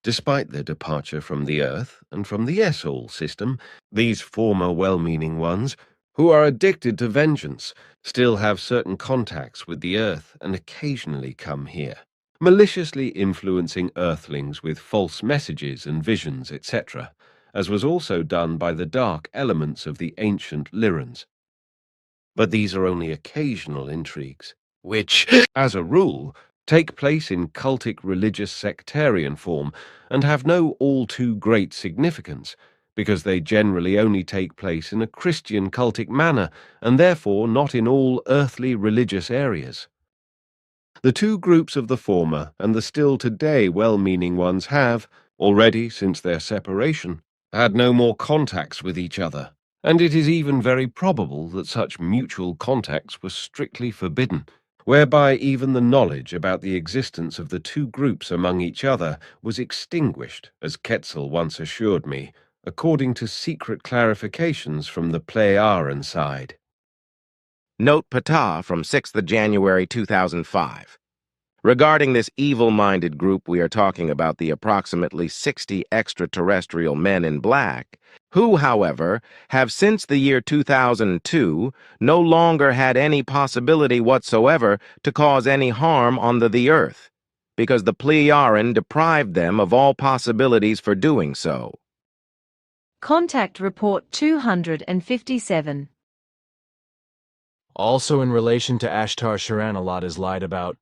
Despite their departure from the Earth and from the S-All system, these former well-meaning ones, who are addicted to vengeance, still have certain contacts with the Earth and occasionally come here, maliciously influencing Earthlings with false messages and visions, etc., as was also done by the dark elements of the ancient Lyrans. But these are only occasional intrigues, which, as a rule, take place in cultic religious sectarian form and have no all too great significance, because they generally only take place in a Christian cultic manner and therefore not in all earthly religious areas. The two groups of the former and the still today well-meaning ones have, already since their separation, had no more contacts with each other, and it is even very probable that such mutual contacts were strictly forbidden, whereby even the knowledge about the existence of the two groups among each other was extinguished, as Quetzal once assured me, according to secret clarifications from the Pleiadian side. Note Ptah from 6th January 2005. Regarding this evil-minded group, we are talking about the approximately 60 extraterrestrial men in black, who, however, have since the year 2002 no longer had any possibility whatsoever to cause any harm on the Earth, because the Pleiadian deprived them of all possibilities for doing so. Contact Report 257. Also in relation to Ashtar Sheran, a lot is lied about.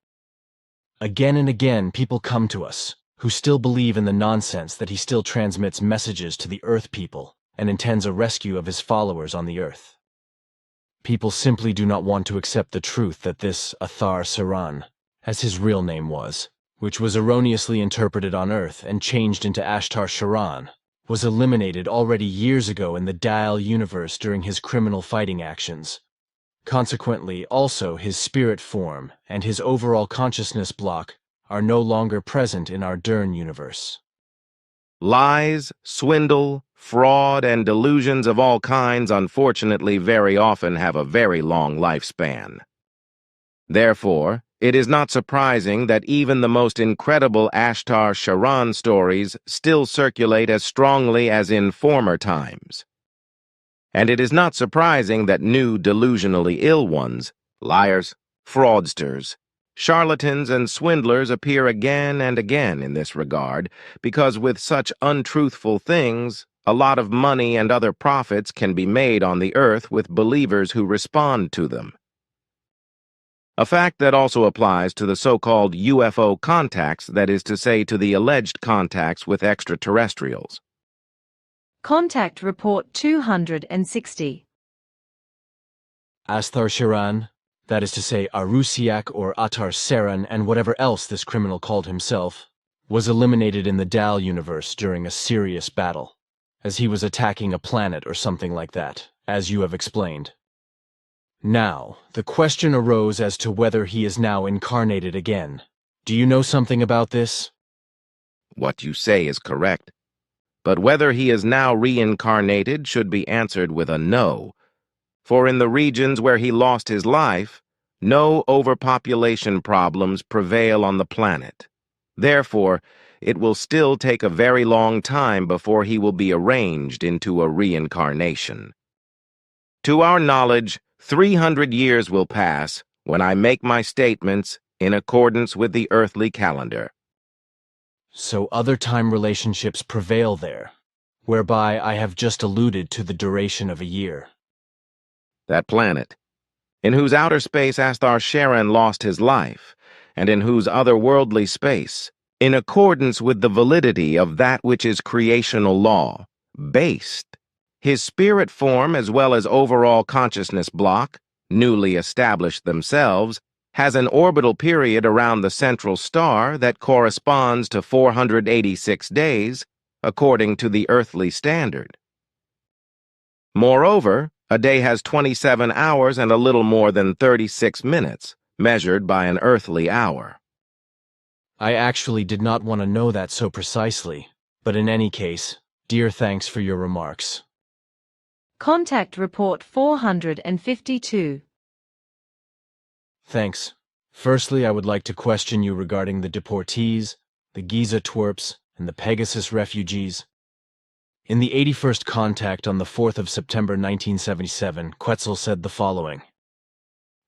Again and again, people come to us, who still believe in the nonsense that he still transmits messages to the Earth people and intends a rescue of his followers on the Earth. People simply do not want to accept the truth that this Ashtar Sheran, as his real name was, which was erroneously interpreted on Earth and changed into Ashtar Sheran, was eliminated already years ago in the Dial universe during his criminal fighting actions. Consequently, also his spirit form and his overall consciousness block are no longer present in our Dern universe. Lies, swindle, fraud, and delusions of all kinds unfortunately very often have a very long lifespan. Therefore, it is not surprising that even the most incredible Ashtar Sheran stories still circulate as strongly as in former times. And it is not surprising that new delusionally ill ones, liars, fraudsters, charlatans, and swindlers appear again and again in this regard, because with such untruthful things, a lot of money and other profits can be made on the earth with believers who respond to them. A fact that also applies to the so-called UFO contacts, that is to say, to the alleged contacts with extraterrestrials. Contact Report 260. Ashtar Sheran, that is to say Arusiak or Ashtar Sheran and whatever else this criminal called himself, was eliminated in the Dal universe during a serious battle, as he was attacking a planet or something like that, as you have explained. Now, the question arose as to whether he is now incarnated again. Do you know something about this? What you say is correct, but whether he is now reincarnated should be answered with a no. For in the regions where he lost his life, no overpopulation problems prevail on the planet. Therefore, it will still take a very long time before he will be arranged into a reincarnation. To our knowledge, 300 years will pass when I make my statements in accordance with the earthly calendar. So other time relationships prevail there, whereby I have just alluded to the duration of a year. That planet, in whose outer space Ashtar Sheran lost his life, and in whose otherworldly space, in accordance with the validity of that which is creational law, based, his spirit form as well as overall consciousness block, newly established themselves, has an orbital period around the central star that corresponds to 486 days, according to the earthly standard. Moreover, a day has 27 hours and a little more than 36 minutes, measured by an earthly hour. I actually did not want to know that so precisely, but in any case, dear thanks for your remarks. Contact Report 452. Thanks. Firstly, I would like to question you regarding the deportees, the Giza twerps, and the Pegasus refugees. In the 81st contact on the 4th of September 1977, Quetzal said the following.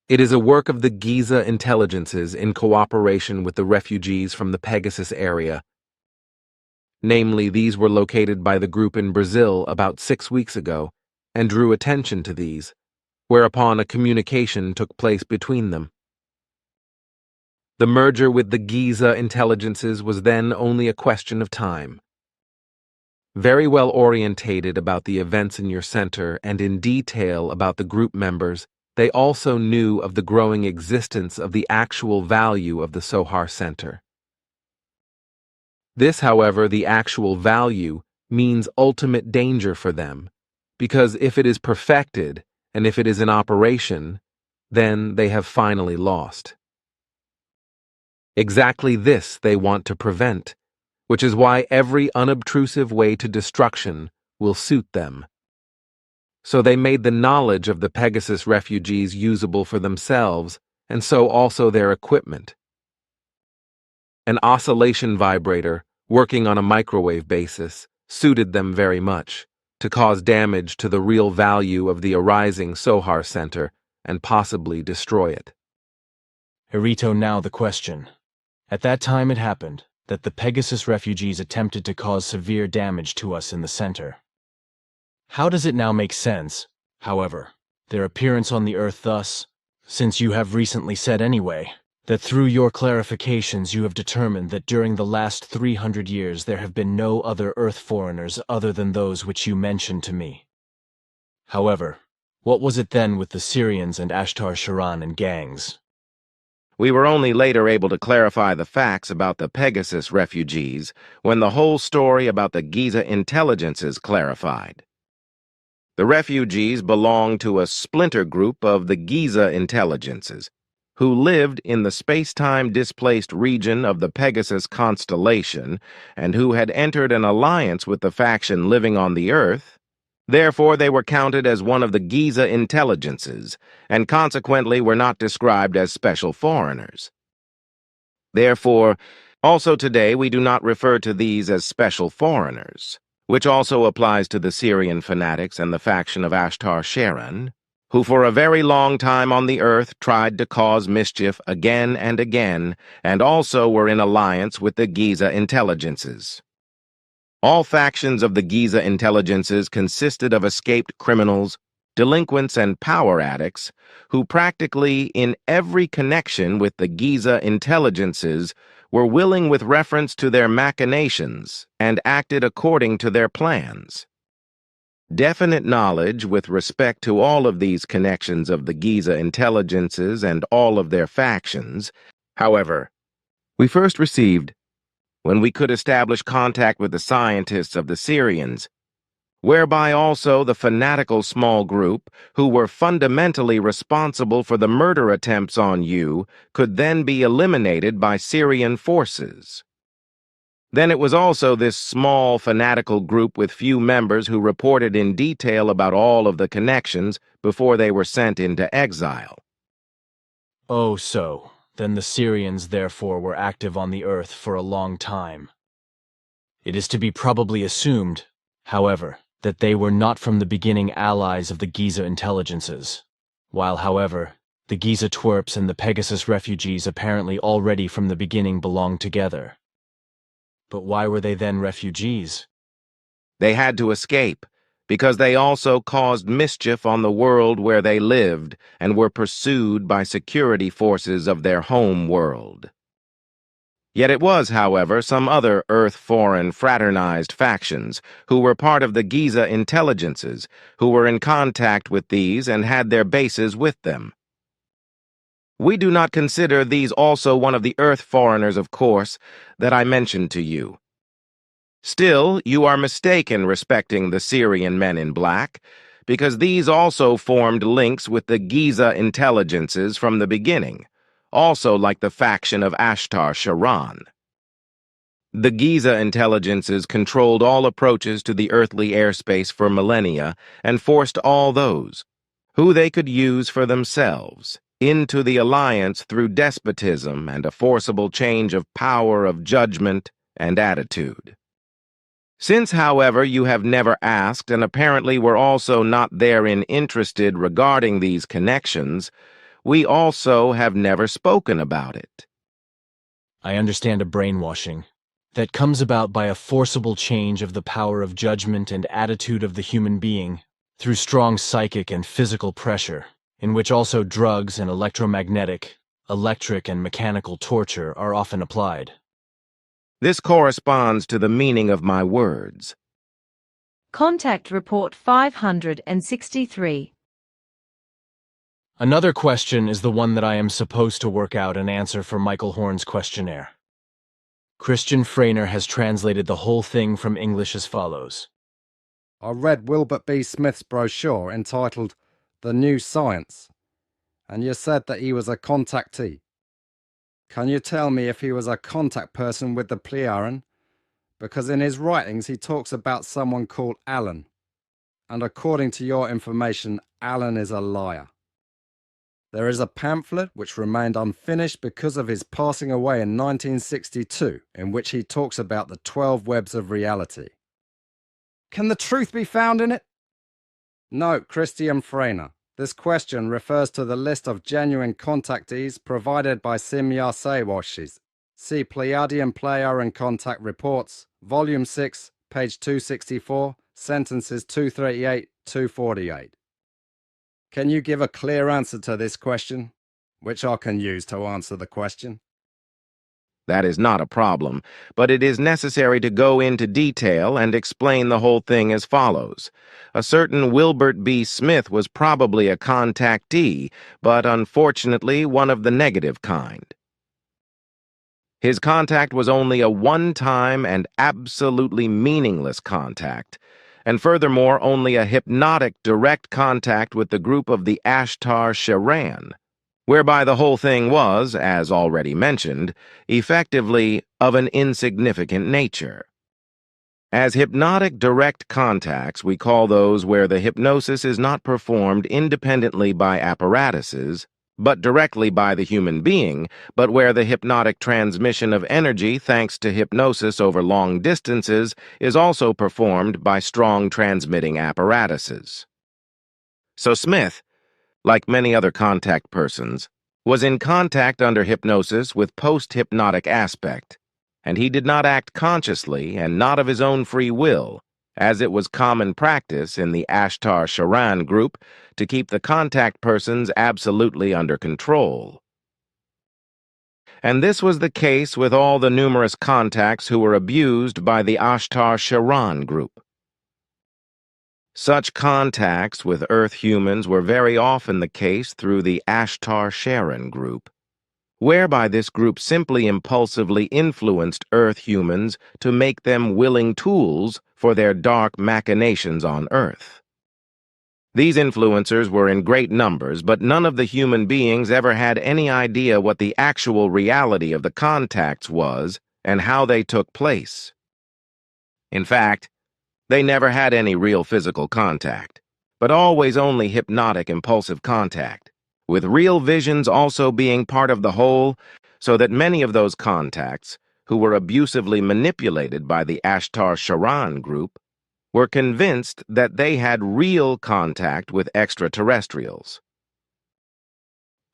It is a work of the Giza intelligences in cooperation with the refugees from the Pegasus area. Namely, these were located by the group in Brazil about 6 weeks ago, and drew attention to these, whereupon a communication took place between them. The merger with the Giza intelligences was then only a question of time. Very well orientated about the events in your center and in detail about the group members, they also knew of the growing existence of the actual value of the Sohar Center. This, however, the actual value, means ultimate danger for them, because if it is perfected and if it is in operation, then they have finally lost. Exactly this they want to prevent, which is why every unobtrusive way to destruction will suit them. So they made the knowledge of the Pegasus refugees usable for themselves, and so also their equipment. An oscillation vibrator, working on a microwave basis, suited them very much, to cause damage to the real value of the arising Sohar Center and possibly destroy it. Hirito, now the question. At that time it happened that the Pegasus refugees attempted to cause severe damage to us in the center. How does it now make sense, however, their appearance on the Earth thus, since you have recently said anyway, that through your clarifications you have determined that during the last 300 years there have been no other Earth foreigners other than those which you mentioned to me? However, what was it then with the Syrians and Ashtar Sheran and gangs? We were only later able to clarify the facts about the Pegasus refugees when the whole story about the Giza intelligences clarified. The refugees belonged to a splinter group of the Giza intelligences, who lived in the space-time displaced region of the Pegasus constellation and who had entered an alliance with the faction living on the Earth. Therefore, they were counted as one of the Giza intelligences, and consequently were not described as special foreigners. Therefore, also today we do not refer to these as special foreigners, which also applies to the Syrian fanatics and the faction of Ashtar Sheran, who for a very long time on the Earth tried to cause mischief again and again, and also were in alliance with the Giza intelligences. All factions of the Giza intelligences consisted of escaped criminals, delinquents, and power addicts who practically in every connection with the Giza intelligences were willing with reference to their machinations and acted according to their plans. Definite knowledge with respect to all of these connections of the Giza intelligences and all of their factions, however, we first received when we could establish contact with the scientists of the Syrians, whereby also the fanatical small group who were fundamentally responsible for the murder attempts on you could then be eliminated by Syrian forces. Then it was also this small fanatical group with few members who reported in detail about all of the connections before they were sent into exile. Oh, so then the Syrians therefore were active on the Earth for a long time. It is to be probably assumed, however, that they were not from the beginning allies of the Giza intelligences, while, however, the Giza twerps and the Pegasus refugees apparently already from the beginning belonged together. But why were they then refugees? They had to escape, because they also caused mischief on the world where they lived and were pursued by security forces of their home world. Yet it was, however, some other Earth-foreign fraternized factions who were part of the Giza intelligences who were in contact with these and had their bases with them. We do not consider these also one of the Earth foreigners, of course, that I mentioned to you. Still, you are mistaken respecting the Syrian men in black, because these also formed links with the Giza intelligences from the beginning, also like the faction of Ashtar Sheran. The Giza intelligences controlled all approaches to the earthly airspace for millennia and forced all those, who they could use for themselves, into the alliance through despotism and a forcible change of power of judgment and attitude. Since, however, you have never asked and apparently were also not therein interested regarding these connections, we also have never spoken about it. I understand a brainwashing that comes about by a forcible change of the power of judgment and attitude of the human being through strong psychic and physical pressure, in which also drugs and electromagnetic, electric and mechanical torture are often applied. This corresponds to the meaning of my words. Contact Report 563. Another question is the one that I am supposed to work out and answer for Michael Horn's questionnaire. Christian Freiner has translated the whole thing from English as follows. I read Wilbert B. Smith's brochure entitled The New Science, and you said that he was a contactee. Can you tell me if he was a contact person with the Pleiaren? Because in his writings he talks about someone called Alan, and according to your information, Alan is a liar. There is a pamphlet which remained unfinished because of his passing away in 1962, in which he talks about the 12 webs of reality. Can the truth be found in it? Note, Christian Freiner. This question refers to the list of genuine contactees provided by Simya Sewashi's. See Pleiadian Player and Contact Reports, Volume 6, page 264, sentences 238-248. Can you give a clear answer to this question, which I can use to answer the question? That is not a problem, but it is necessary to go into detail and explain the whole thing as follows. A certain Wilbert B. Smith was probably a contactee, but unfortunately one of the negative kind. His contact was only a one-time and absolutely meaningless contact, and furthermore only a hypnotic direct contact with the group of the Ashtar Sheran, whereby the whole thing was, as already mentioned, effectively of an insignificant nature. As hypnotic direct contacts, we call those where the hypnosis is not performed independently by apparatuses, but directly by the human being, but where the hypnotic transmission of energy thanks to hypnosis over long distances is also performed by strong transmitting apparatuses. So Smith, like many other contact persons, was in contact under hypnosis with post-hypnotic aspect, and he did not act consciously and not of his own free will, as it was common practice in the Ashtar Sheran group to keep the contact persons absolutely under control. And this was the case with all the numerous contacts who were abused by the Ashtar Sheran group. Such contacts with Earth humans were very often the case through the Ashtar Sheran group, whereby this group simply impulsively influenced Earth humans to make them willing tools for their dark machinations on Earth. These influencers were in great numbers, but none of the human beings ever had any idea what the actual reality of the contacts was and how they took place. In fact, they never had any real physical contact, but always only hypnotic impulsive contact, with real visions also being part of the whole, so that many of those contacts, who were abusively manipulated by the Ashtar Sheran group, were convinced that they had real contact with extraterrestrials.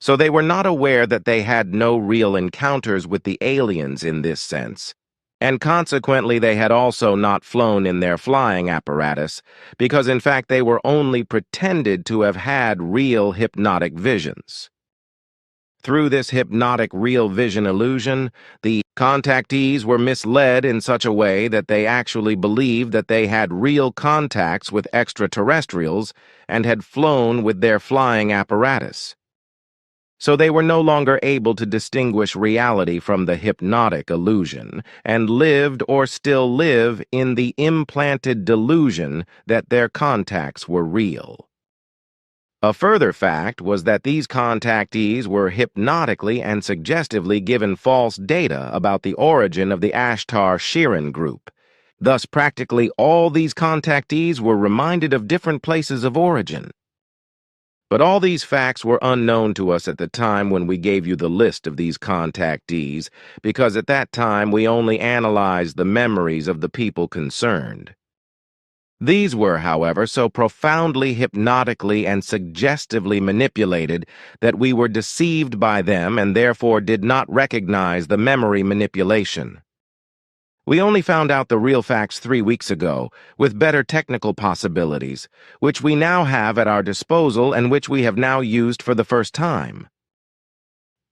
So they were not aware that they had no real encounters with the aliens in this sense, and consequently they had also not flown in their flying apparatus, because in fact they were only pretended to have had real hypnotic visions. Through this hypnotic real vision illusion, the contactees were misled in such a way that they actually believed that they had real contacts with extraterrestrials and had flown with their flying apparatus. So they were no longer able to distinguish reality from the hypnotic illusion, and lived or still live in the implanted delusion that their contacts were real. A further fact was that these contactees were hypnotically and suggestively given false data about the origin of the Ashtar Sheran group. Thus, practically all these contactees were reminded of different places of origin. But all these facts were unknown to us at the time when we gave you the list of these contactees, because at that time we only analyzed the memories of the people concerned. These were, however, so profoundly hypnotically and suggestively manipulated that we were deceived by them and therefore did not recognize the memory manipulation. We only found out the real facts 3 weeks ago, with better technical possibilities, which we now have at our disposal and which we have now used for the first time.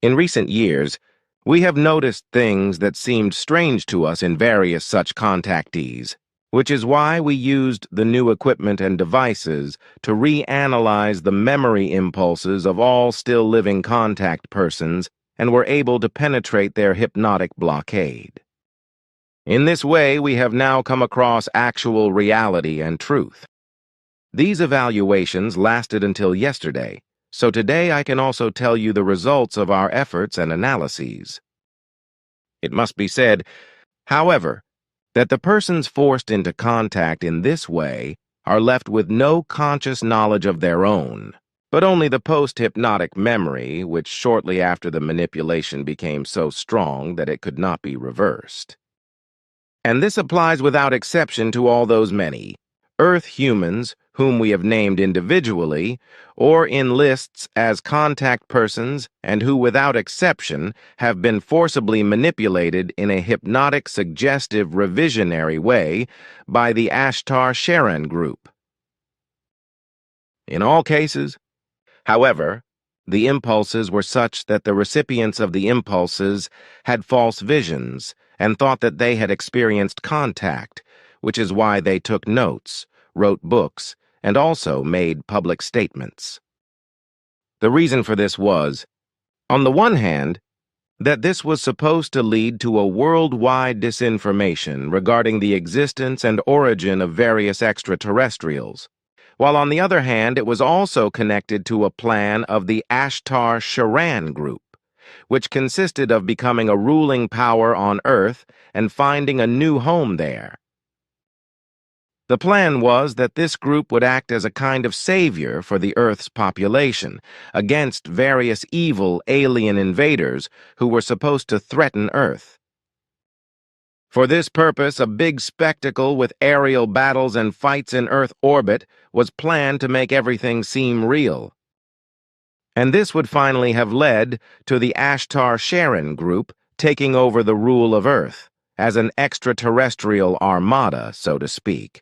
In recent years, we have noticed things that seemed strange to us in various such contactees, which is why we used the new equipment and devices to reanalyze the memory impulses of all still living contact persons and were able to penetrate their hypnotic blockade. In this way, we have now come across actual reality and truth. These evaluations lasted until yesterday, so today I can also tell you the results of our efforts and analyses. It must be said, however, that the persons forced into contact in this way are left with no conscious knowledge of their own, but only the post-hypnotic memory, which shortly after the manipulation became so strong that it could not be reversed. And this applies without exception to all those many Earth humans whom we have named individually or in lists as contact persons and who without exception have been forcibly manipulated in a hypnotic suggestive revisionary way by the Ashtar Sheran group. In all cases, however, the impulses were such that the recipients of the impulses had false visions and thought that they had experienced contact, which is why they took notes, wrote books, and also made public statements. The reason for this was, on the one hand, that this was supposed to lead to a worldwide disinformation regarding the existence and origin of various extraterrestrials, while on the other hand it was also connected to a plan of the Ashtar Sheran group, which consisted of becoming a ruling power on Earth and finding a new home there. The plan was that this group would act as a kind of savior for the Earth's population against various evil alien invaders who were supposed to threaten Earth. For this purpose, a big spectacle with aerial battles and fights in Earth orbit was planned to make everything seem real. And this would finally have led to the Ashtar Sheran group taking over the rule of Earth as an extraterrestrial armada, so to speak.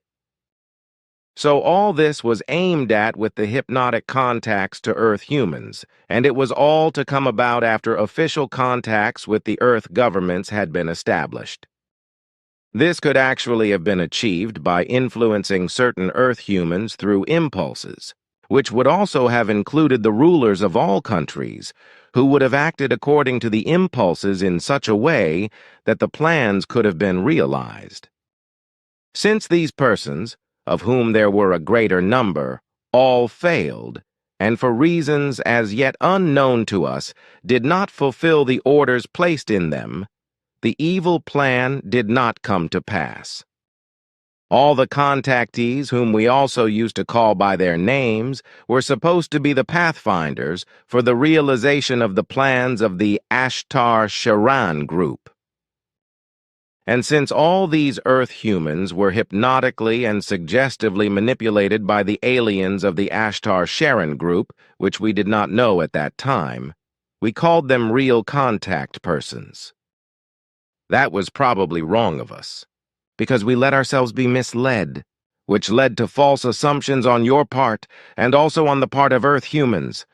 So all this was aimed at with the hypnotic contacts to Earth humans, and it was all to come about after official contacts with the Earth governments had been established. This could actually have been achieved by influencing certain Earth humans through impulses, which would also have included the rulers of all countries, who would have acted according to the impulses in such a way that the plans could have been realized. Since these persons, of whom there were a greater number, all failed, and for reasons as yet unknown to us, did not fulfill the orders placed in them, the evil plan did not come to pass. All the contactees, whom we also used to call by their names, were supposed to be the pathfinders for the realization of the plans of the Ashtar Sheran group. And since all these Earth humans were hypnotically and suggestively manipulated by the aliens of the Ashtar Sheran group, which we did not know at that time, we called them real contact persons. That was probably wrong of us, because we let ourselves be misled, which led to false assumptions on your part and also on the part of Earth humans,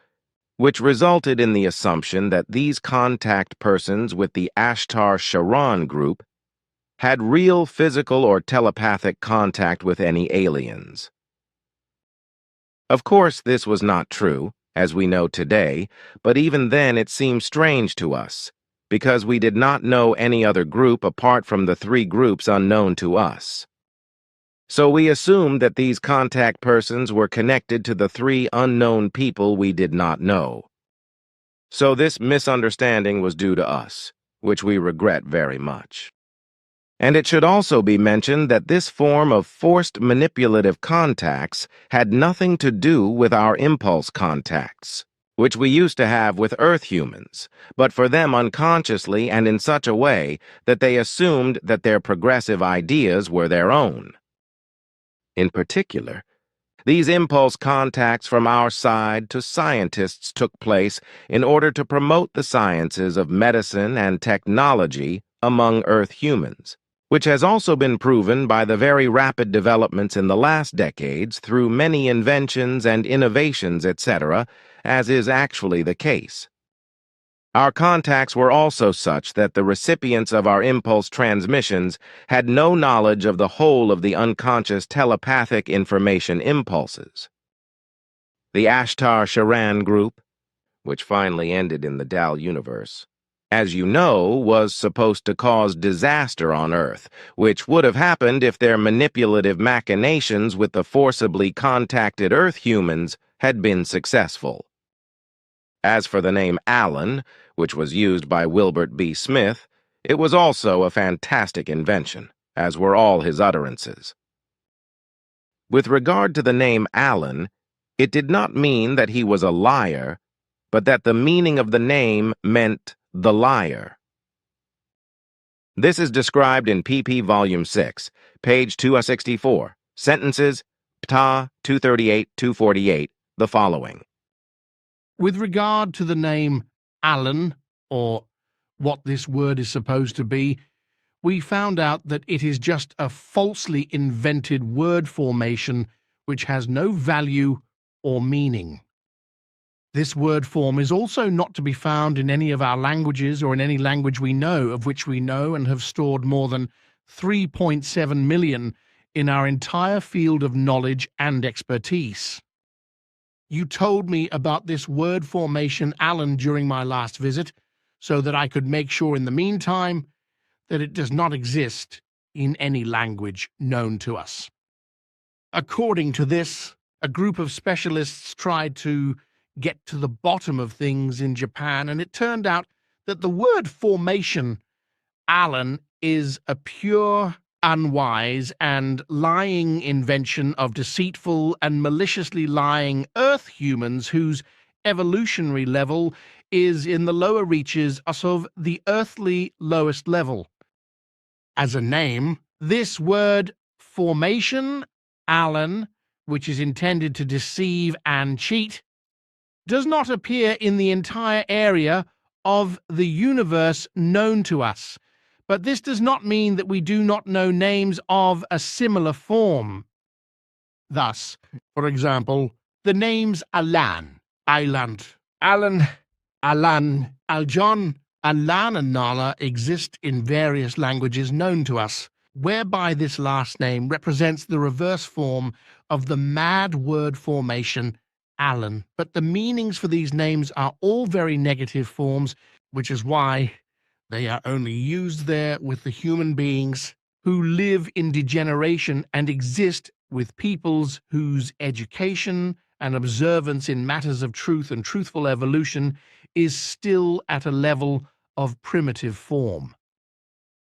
which resulted in the assumption that these contact persons with the Ashtar Sheran group had real physical or telepathic contact with any aliens. Of course, this was not true, as we know today, but even then it seemed strange to us, because we did not know any other group apart from the three groups unknown to us. So we assumed that these contact persons were connected to the three unknown people we did not know. So this misunderstanding was due to us, which we regret very much. And it should also be mentioned that this form of forced manipulative contacts had nothing to do with our impulse contacts, which we used to have with Earth humans, but for them unconsciously and in such a way that they assumed that their progressive ideas were their own. In particular, these impulse contacts from our side to scientists took place in order to promote the sciences of medicine and technology among Earth humans, which has also been proven by the very rapid developments in the last decades through many inventions and innovations, etc., as is actually the case. Our contacts were also such that the recipients of our impulse transmissions had no knowledge of the whole of the unconscious telepathic information impulses. The Ashtar Sheran group, which finally ended in the Dal universe, as you know, was supposed to cause disaster on Earth, which would have happened if their manipulative machinations with the forcibly contacted Earth humans had been successful. As for the name Alan, which was used by Wilbert B. Smith, it was also a fantastic invention, as were all his utterances. With regard to the name Alan, it did not mean that he was a liar, but that the meaning of the name meant the liar. This is described in PP Volume 6, page 264, sentences Ptah 238-248, the following. With regard to the name Alan, or what this word is supposed to be, we found out that it is just a falsely invented word formation which has no value or meaning. This word form is also not to be found in any of our languages or in any language we know, of which we know and have stored more than 3.7 million in our entire field of knowledge and expertise. You told me about this word formation, Alan, during my last visit, so that I could make sure in the meantime that it does not exist in any language known to us. According to this, a group of specialists tried to get to the bottom of things in Japan, and it turned out that the word formation, Alan, is a pure, unwise, and lying invention of deceitful and maliciously lying Earth humans whose evolutionary level is in the lower reaches of the earthly lowest level. As a name, this word formation, Alan, which is intended to deceive and cheat, does not appear in the entire area of the universe known to us. But this does not mean that we do not know names of a similar form. Thus, for example, the names Alan, Island, Alan, Alan, Aljon, Alan, and Nala exist in various languages known to us, whereby this last name represents the reverse form of the mad word formation Alan. But the meanings for these names are all very negative forms, which is why they are only used there with the human beings who live in degeneration and exist with peoples whose education and observance in matters of truth and truthful evolution is still at a level of primitive form.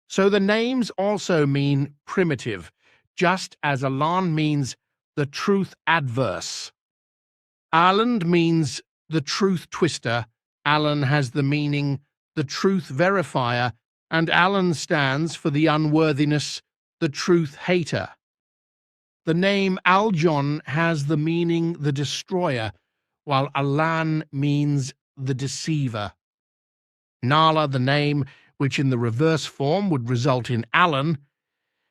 So the names also mean primitive, just as Alan means the truth adverse. Aland means the truth twister. Alan has the meaning the truth verifier, and Alan stands for the unworthiness, the truth hater. The name Aljon has the meaning the destroyer, while Alan means the deceiver. Nala, the name which in the reverse form would result in Alan,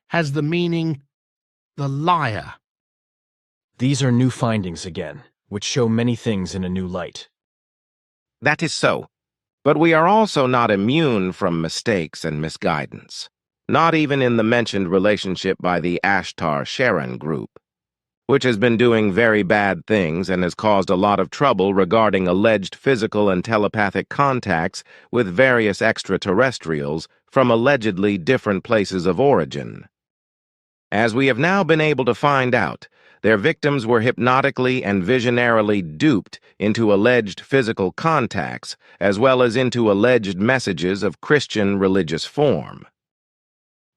has the meaning the liar. These are new findings again, which show many things in a new light. That is so. But we are also not immune from mistakes and misguidance, not even in the mentioned relationship by the Ashtar Sheran group, which has been doing very bad things and has caused a lot of trouble regarding alleged physical and telepathic contacts with various extraterrestrials from allegedly different places of origin. As we have now been able to find out, their victims were hypnotically and visionarily duped into alleged physical contacts, as well as into alleged messages of Christian religious form.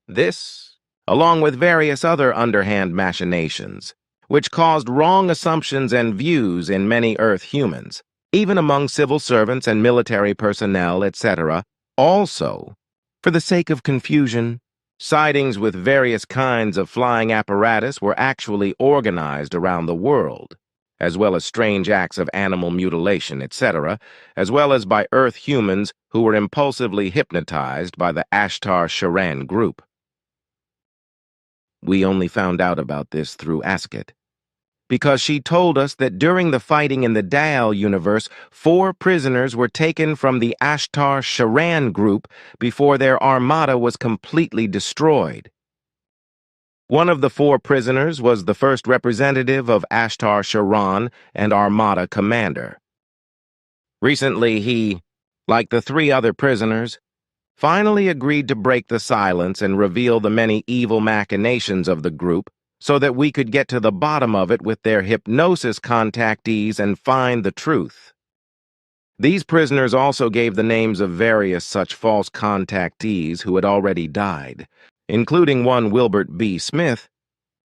This, along with various other underhand machinations, which caused wrong assumptions and views in many Earth humans, even among civil servants and military personnel, etc., also, for the sake of confusion, sightings with various kinds of flying apparatus were actually organized around the world, as well as strange acts of animal mutilation, etc., as well as by Earth humans who were impulsively hypnotized by the Ashtar Sheran group. We only found out about this through Asket, because she told us that during the fighting in the Dial universe, 4 prisoners were taken from the Ashtar Sheran group before their armada was completely destroyed. One of the 4 prisoners was the first representative of Ashtar Sheran and armada commander. Recently he, like the 3 other prisoners, finally agreed to break the silence and reveal the many evil machinations of the group so that we could get to the bottom of it with their hypnosis contactees and find the truth. These prisoners also gave the names of various such false contactees who had already died, including one Wilbert B. Smith,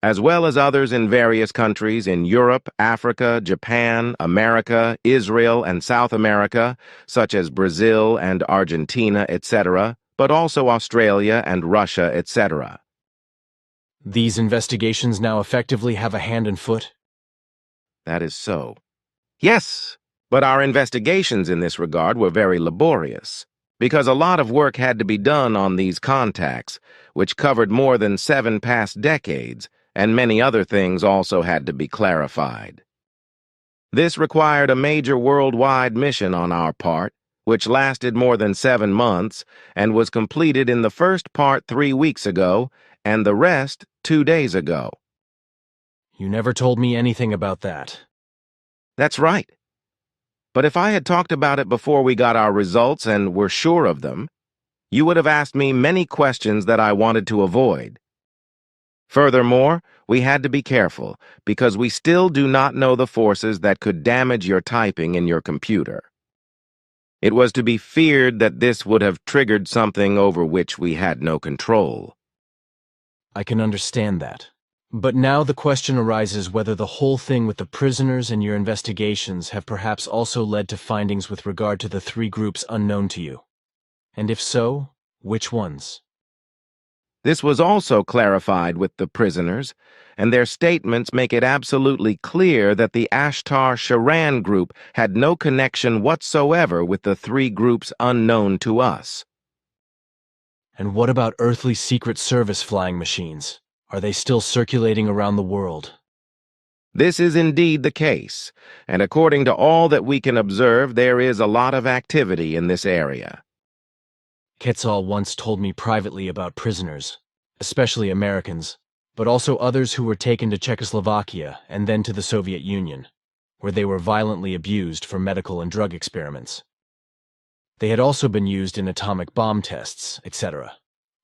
as well as others in various countries in Europe, Africa, Japan, America, Israel, and South America, such as Brazil and Argentina, etc., but also Australia and Russia, etc. These investigations now effectively have a hand and foot? That is so. Yes, but our investigations in this regard were very laborious, because a lot of work had to be done on these contacts, which covered more than 7 past decades, and many other things also had to be clarified. This required a major worldwide mission on our part, which lasted more than 7 months, and was completed in the first part 3 weeks ago, and the rest 2 days ago. You never told me anything about that. That's right. But if I had talked about it before we got our results and were sure of them, you would have asked me many questions that I wanted to avoid. Furthermore, we had to be careful because we still do not know the forces that could damage your typing in your computer. It was to be feared that this would have triggered something over which we had no control. I can understand that. But now the question arises whether the whole thing with the prisoners and your investigations have perhaps also led to findings with regard to the three groups unknown to you. And if so, which ones? This was also clarified with the prisoners, and their statements make it absolutely clear that the Ashtar Sheran group had no connection whatsoever with the three groups unknown to us. And what about earthly Secret Service flying machines? Are they still circulating around the world? This is indeed the case, and according to all that we can observe, there is a lot of activity in this area. Quetzal once told me privately about prisoners, especially Americans, but also others who were taken to Czechoslovakia and then to the Soviet Union, where they were violently abused for medical and drug experiments. They had also been used in atomic bomb tests, etc.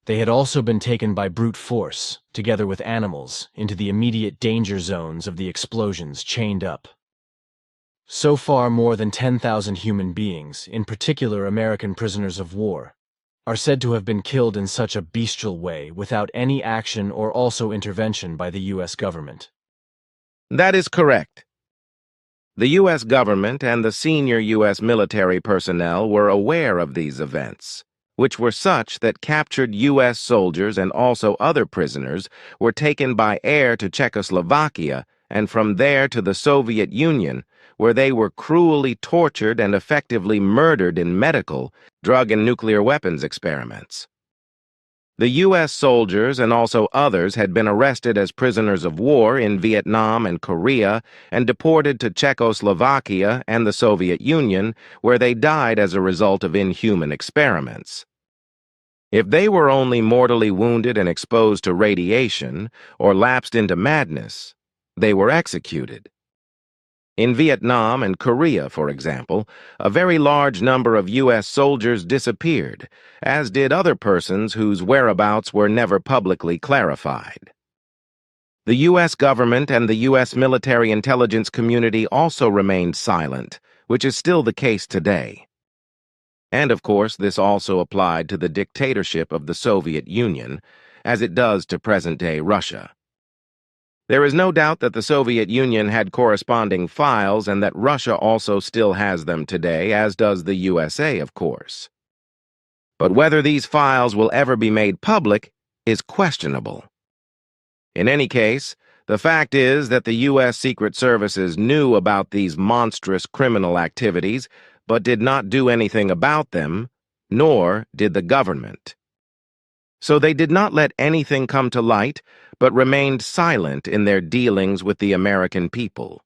They had also been taken by brute force, together with animals, into the immediate danger zones of the explosions chained up. So far, more than 10,000 human beings, in particular American prisoners of war, are said to have been killed in such a bestial way without any action or also intervention by the U.S. government. That is correct. The U.S. government and the senior U.S. military personnel were aware of these events, which were such that captured U.S. soldiers and also other prisoners were taken by air to Czechoslovakia and from there to the Soviet Union, where they were cruelly tortured and effectively murdered in medical, drug, and nuclear weapons experiments. The U.S. soldiers and also others had been arrested as prisoners of war in Vietnam and Korea and deported to Czechoslovakia and the Soviet Union, where they died as a result of inhuman experiments. If they were only mortally wounded and exposed to radiation or lapsed into madness, they were executed. In Vietnam and Korea, for example, a very large number of U.S. soldiers disappeared, as did other persons whose whereabouts were never publicly clarified. The U.S. government and the U.S. military intelligence community also remained silent, which is still the case today. And of course, this also applied to the dictatorship of the Soviet Union, as it does to present-day Russia. There is no doubt that the Soviet Union had corresponding files and that Russia also still has them today, as does the USA, of course. But whether these files will ever be made public is questionable. In any case, the fact is that the U.S. Secret Services knew about these monstrous criminal activities, but did not do anything about them, nor did the government. So they did not let anything come to light, but remained silent in their dealings with the American people.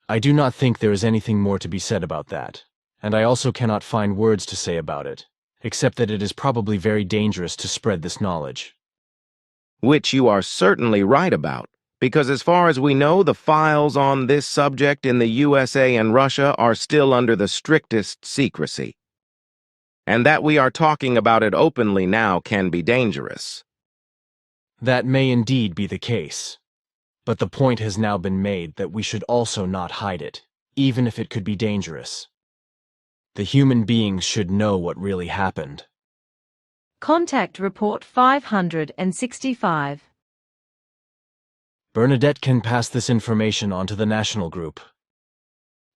I do not think there is anything more to be said about that, and I also cannot find words to say about it, except that it is probably very dangerous to spread this knowledge. Which you are certainly right about, because as far as we know, the files on this subject in the USA and Russia are still under the strictest secrecy. And that we are talking about it openly now can be dangerous. That may indeed be the case, but the point has now been made that we should also not hide it, even if it could be dangerous. The human beings should know what really happened. Contact Report 565. Bernadette can pass this information on to the national group.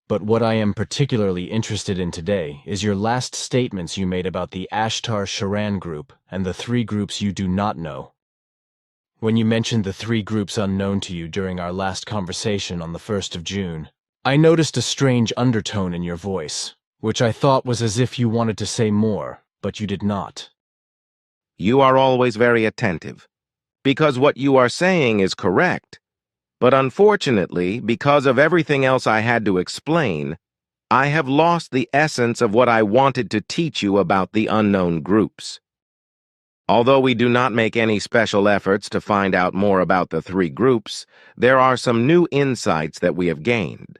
But what I am particularly interested in today is your last statements you made about the Ashtar Sheran group and the three groups you do not know. When you mentioned the three groups unknown to you during our last conversation on the 1st of June, I noticed a strange undertone in your voice, which I thought was as if you wanted to say more, but you did not. You are always very attentive, because what you are saying is correct. But unfortunately, because of everything else I had to explain, I have lost the essence of what I wanted to teach you about the unknown groups. Although we do not make any special efforts to find out more about the three groups, there are some new insights that we have gained.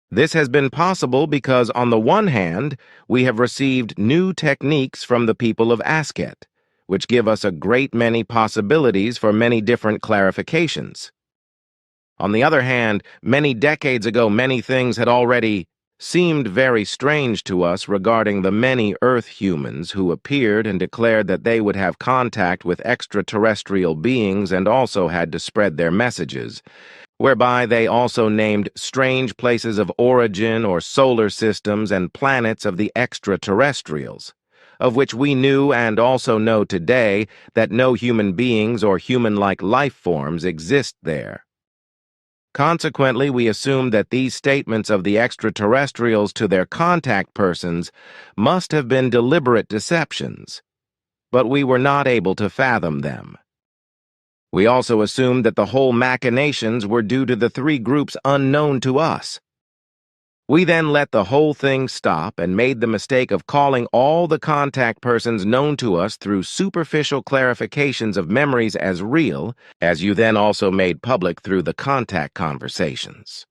This has been possible because, on the one hand, we have received new techniques from the people of Asket, which give us a great many possibilities for many different clarifications. On the other hand, many decades ago, many things had already seemed very strange to us regarding the many Earth humans who appeared and declared that they would have contact with extraterrestrial beings and also had to spread their messages, whereby they also named strange places of origin or solar systems and planets of the extraterrestrials, of which we knew and also know today that no human beings or human-like life forms exist there. Consequently, we assumed that these statements of the extraterrestrials to their contact persons must have been deliberate deceptions, but we were not able to fathom them. We also assumed that the whole machinations were due to the three groups unknown to us. We then let the whole thing stop and made the mistake of calling all the contact persons known to us through superficial clarifications of memories as real, as you then also made public through the contact conversations.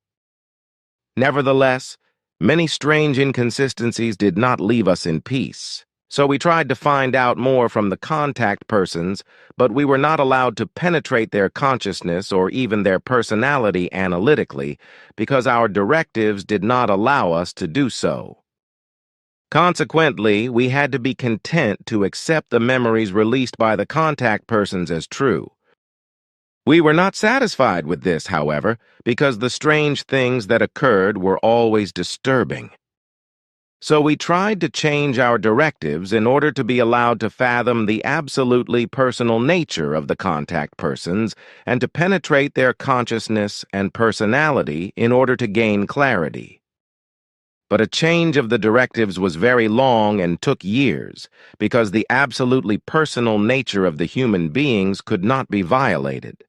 Nevertheless, many strange inconsistencies did not leave us in peace. So we tried to find out more from the contact persons, but we were not allowed to penetrate their consciousness or even their personality analytically because our directives did not allow us to do so. Consequently, we had to be content to accept the memories released by the contact persons as true. We were not satisfied with this, however, because the strange things that occurred were always disturbing. So we tried to change our directives in order to be allowed to fathom the absolutely personal nature of the contact persons and to penetrate their consciousness and personality in order to gain clarity. But a change of the directives was very long and took years because the absolutely personal nature of the human beings could not be violated.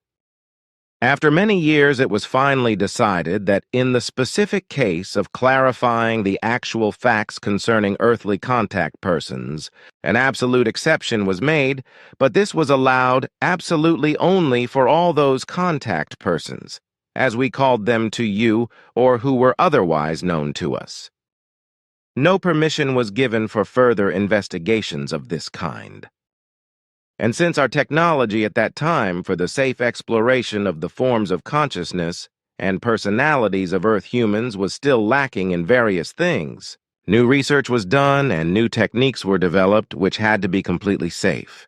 After many years, it was finally decided that in the specific case of clarifying the actual facts concerning earthly contact persons, an absolute exception was made, but this was allowed absolutely only for all those contact persons, as we called them to you, or who were otherwise known to us. No permission was given for further investigations of this kind. And since our technology at that time for the safe exploration of the forms of consciousness and personalities of Earth humans was still lacking in various things, new research was done and new techniques were developed which had to be completely safe.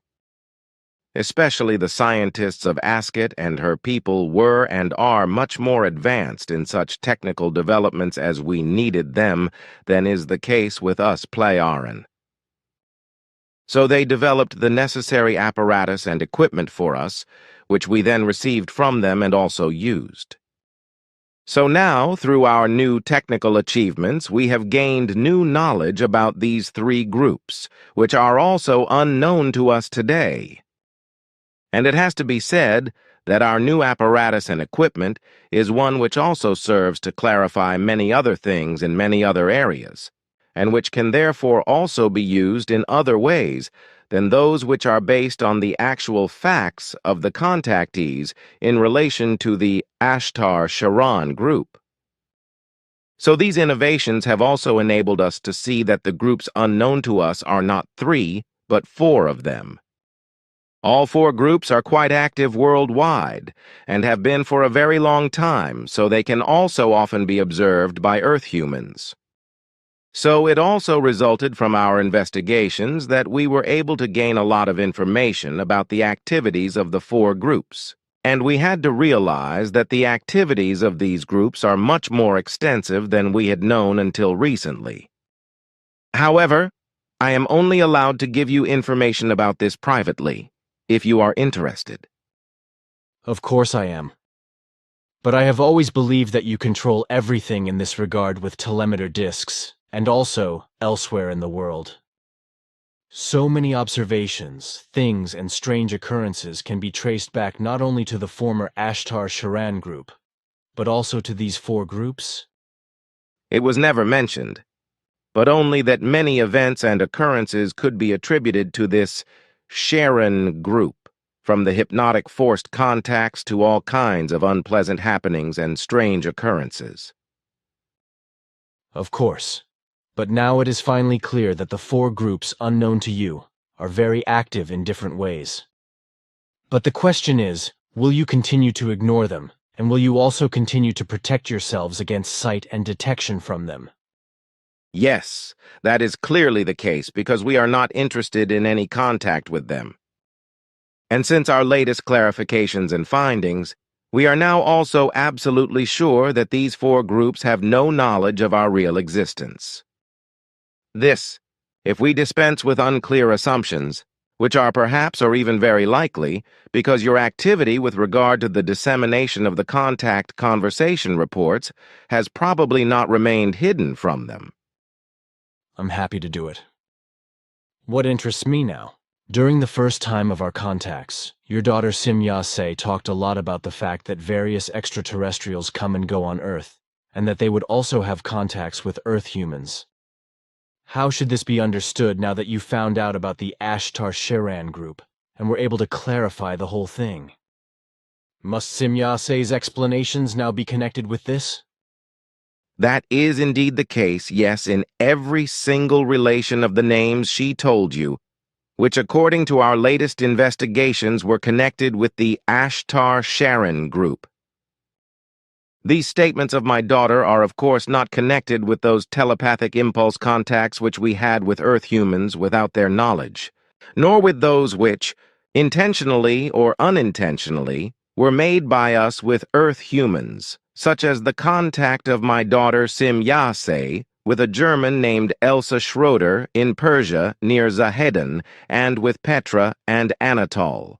Especially the scientists of Ascot and her people were and are much more advanced in such technical developments as we needed them than is the case with us Plejaren. So they developed the necessary apparatus and equipment for us, which we then received from them and also used. So now, through our new technical achievements, we have gained new knowledge about these three groups, which are also unknown to us today. And it has to be said that our new apparatus and equipment is one which also serves to clarify many other things in many other areas, and which can therefore also be used in other ways than those which are based on the actual facts of the contactees in relation to the Ashtar Sheran group. So these innovations have also enabled us to see that the groups unknown to us are not three, but four of them. All four groups are quite active worldwide and have been for a very long time, so they can also often be observed by Earth humans. So it also resulted from our investigations that we were able to gain a lot of information about the activities of the four groups, and we had to realize that the activities of these groups are much more extensive than we had known until recently. However, I am only allowed to give you information about this privately, if you are interested. Of course I am. But I have always believed that you control everything in this regard with telemeter discs, and also elsewhere in the world. So many observations, things, and strange occurrences can be traced back not only to the former Ashtar Sheran group, but also to these four groups? It was never mentioned, but only that many events and occurrences could be attributed to this Sheran group, from the hypnotic forced contacts to all kinds of unpleasant happenings and strange occurrences. Of course. But now it is finally clear that the four groups unknown to you are very active in different ways. But the question is, will you continue to ignore them, and will you also continue to protect yourselves against sight and detection from them? Yes, that is clearly the case because we are not interested in any contact with them. And since our latest clarifications and findings, we are now also absolutely sure that these four groups have no knowledge of our real existence. This, if we dispense with unclear assumptions, which are perhaps or even very likely because your activity with regard to the dissemination of the contact conversation reports has probably not remained hidden from them. I'm happy to do it. What interests me now? During the first time of our contacts, your daughter Simya-se talked a lot about the fact that various extraterrestrials come and go on Earth, and that they would also have contacts with Earth humans. How should this be understood now that you found out about the Ashtar Sheran group, and were able to clarify the whole thing? Must Simya-se's explanations now be connected with this? That is indeed the case, yes, in every single relation of the names she told you, which according to our latest investigations were connected with the Ashtar Sheran group. These statements of my daughter are of course not connected with those telepathic impulse contacts which we had with Earth humans without their knowledge, nor with those which, intentionally or unintentionally, were made by us with Earth humans, such as the contact of my daughter Simya-se with a German named Elsa Schroeder in Persia near Zahedin, and with Petra and Anatol.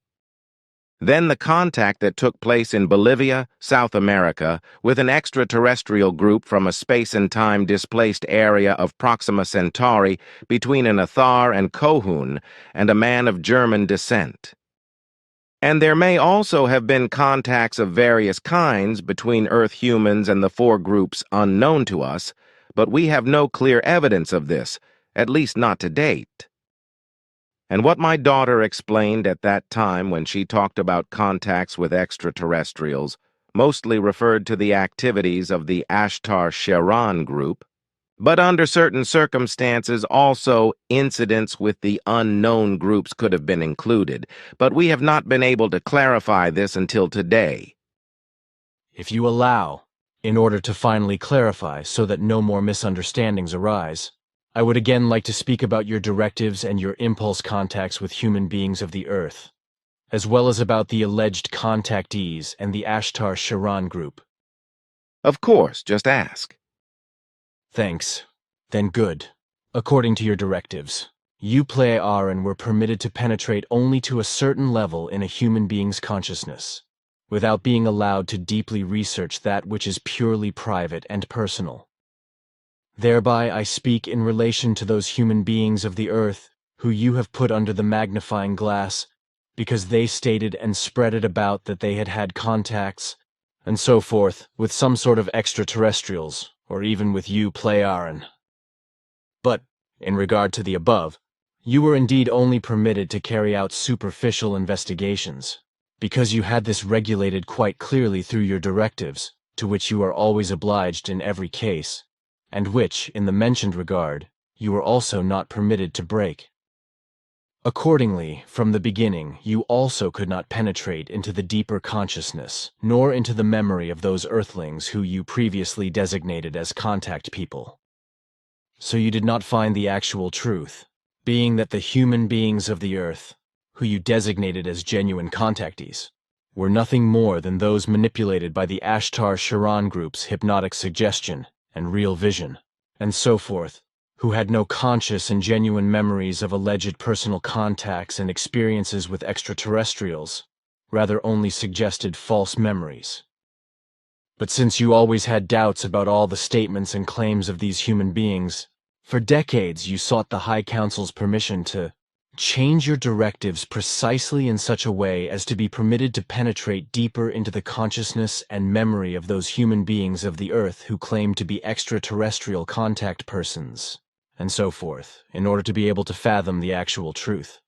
Then the contact that took place in Bolivia, South America, with an extraterrestrial group from a space and time displaced area of Proxima Centauri between an Athar and Kohun and a man of German descent. And there may also have been contacts of various kinds between Earth humans and the four groups unknown to us, but we have no clear evidence of this, at least not to date. And what my daughter explained at that time when she talked about contacts with extraterrestrials mostly referred to the activities of the Ashtar Sheran group, but under certain circumstances also incidents with the unknown groups could have been included, but we have not been able to clarify this until today. If you allow, in order to finally clarify so that no more misunderstandings arise, I would again like to speak about your directives and your impulse contacts with human beings of the Earth, as well as about the alleged contactees and the Ashtar Sheran group. Of course, just ask. Thanks. Then good. According to your directives, you players were permitted to penetrate only to a certain level in a human being's consciousness, without being allowed to deeply research that which is purely private and personal. Thereby I speak in relation to those human beings of the Earth who you have put under the magnifying glass because they stated and spread it about that they had had contacts, and so forth, with some sort of extraterrestrials, or even with you players. But, in regard to the above, you were indeed only permitted to carry out superficial investigations, because you had this regulated quite clearly through your directives, to which you are always obliged in every case, and which, in the mentioned regard, you were also not permitted to break. Accordingly, from the beginning, you also could not penetrate into the deeper consciousness, nor into the memory of those earthlings who you previously designated as contact people. So you did not find the actual truth, being that the human beings of the Earth, who you designated as genuine contactees, were nothing more than those manipulated by the Ashtar Sheran group's hypnotic suggestion and real vision, and so forth, who had no conscious and genuine memories of alleged personal contacts and experiences with extraterrestrials, rather only suggested false memories. But since you always had doubts about all the statements and claims of these human beings, for decades you sought the High Council's permission to change your directives precisely in such a way as to be permitted to penetrate deeper into the consciousness and memory of those human beings of the Earth who claim to be extraterrestrial contact persons, and so forth, in order to be able to fathom the actual truth.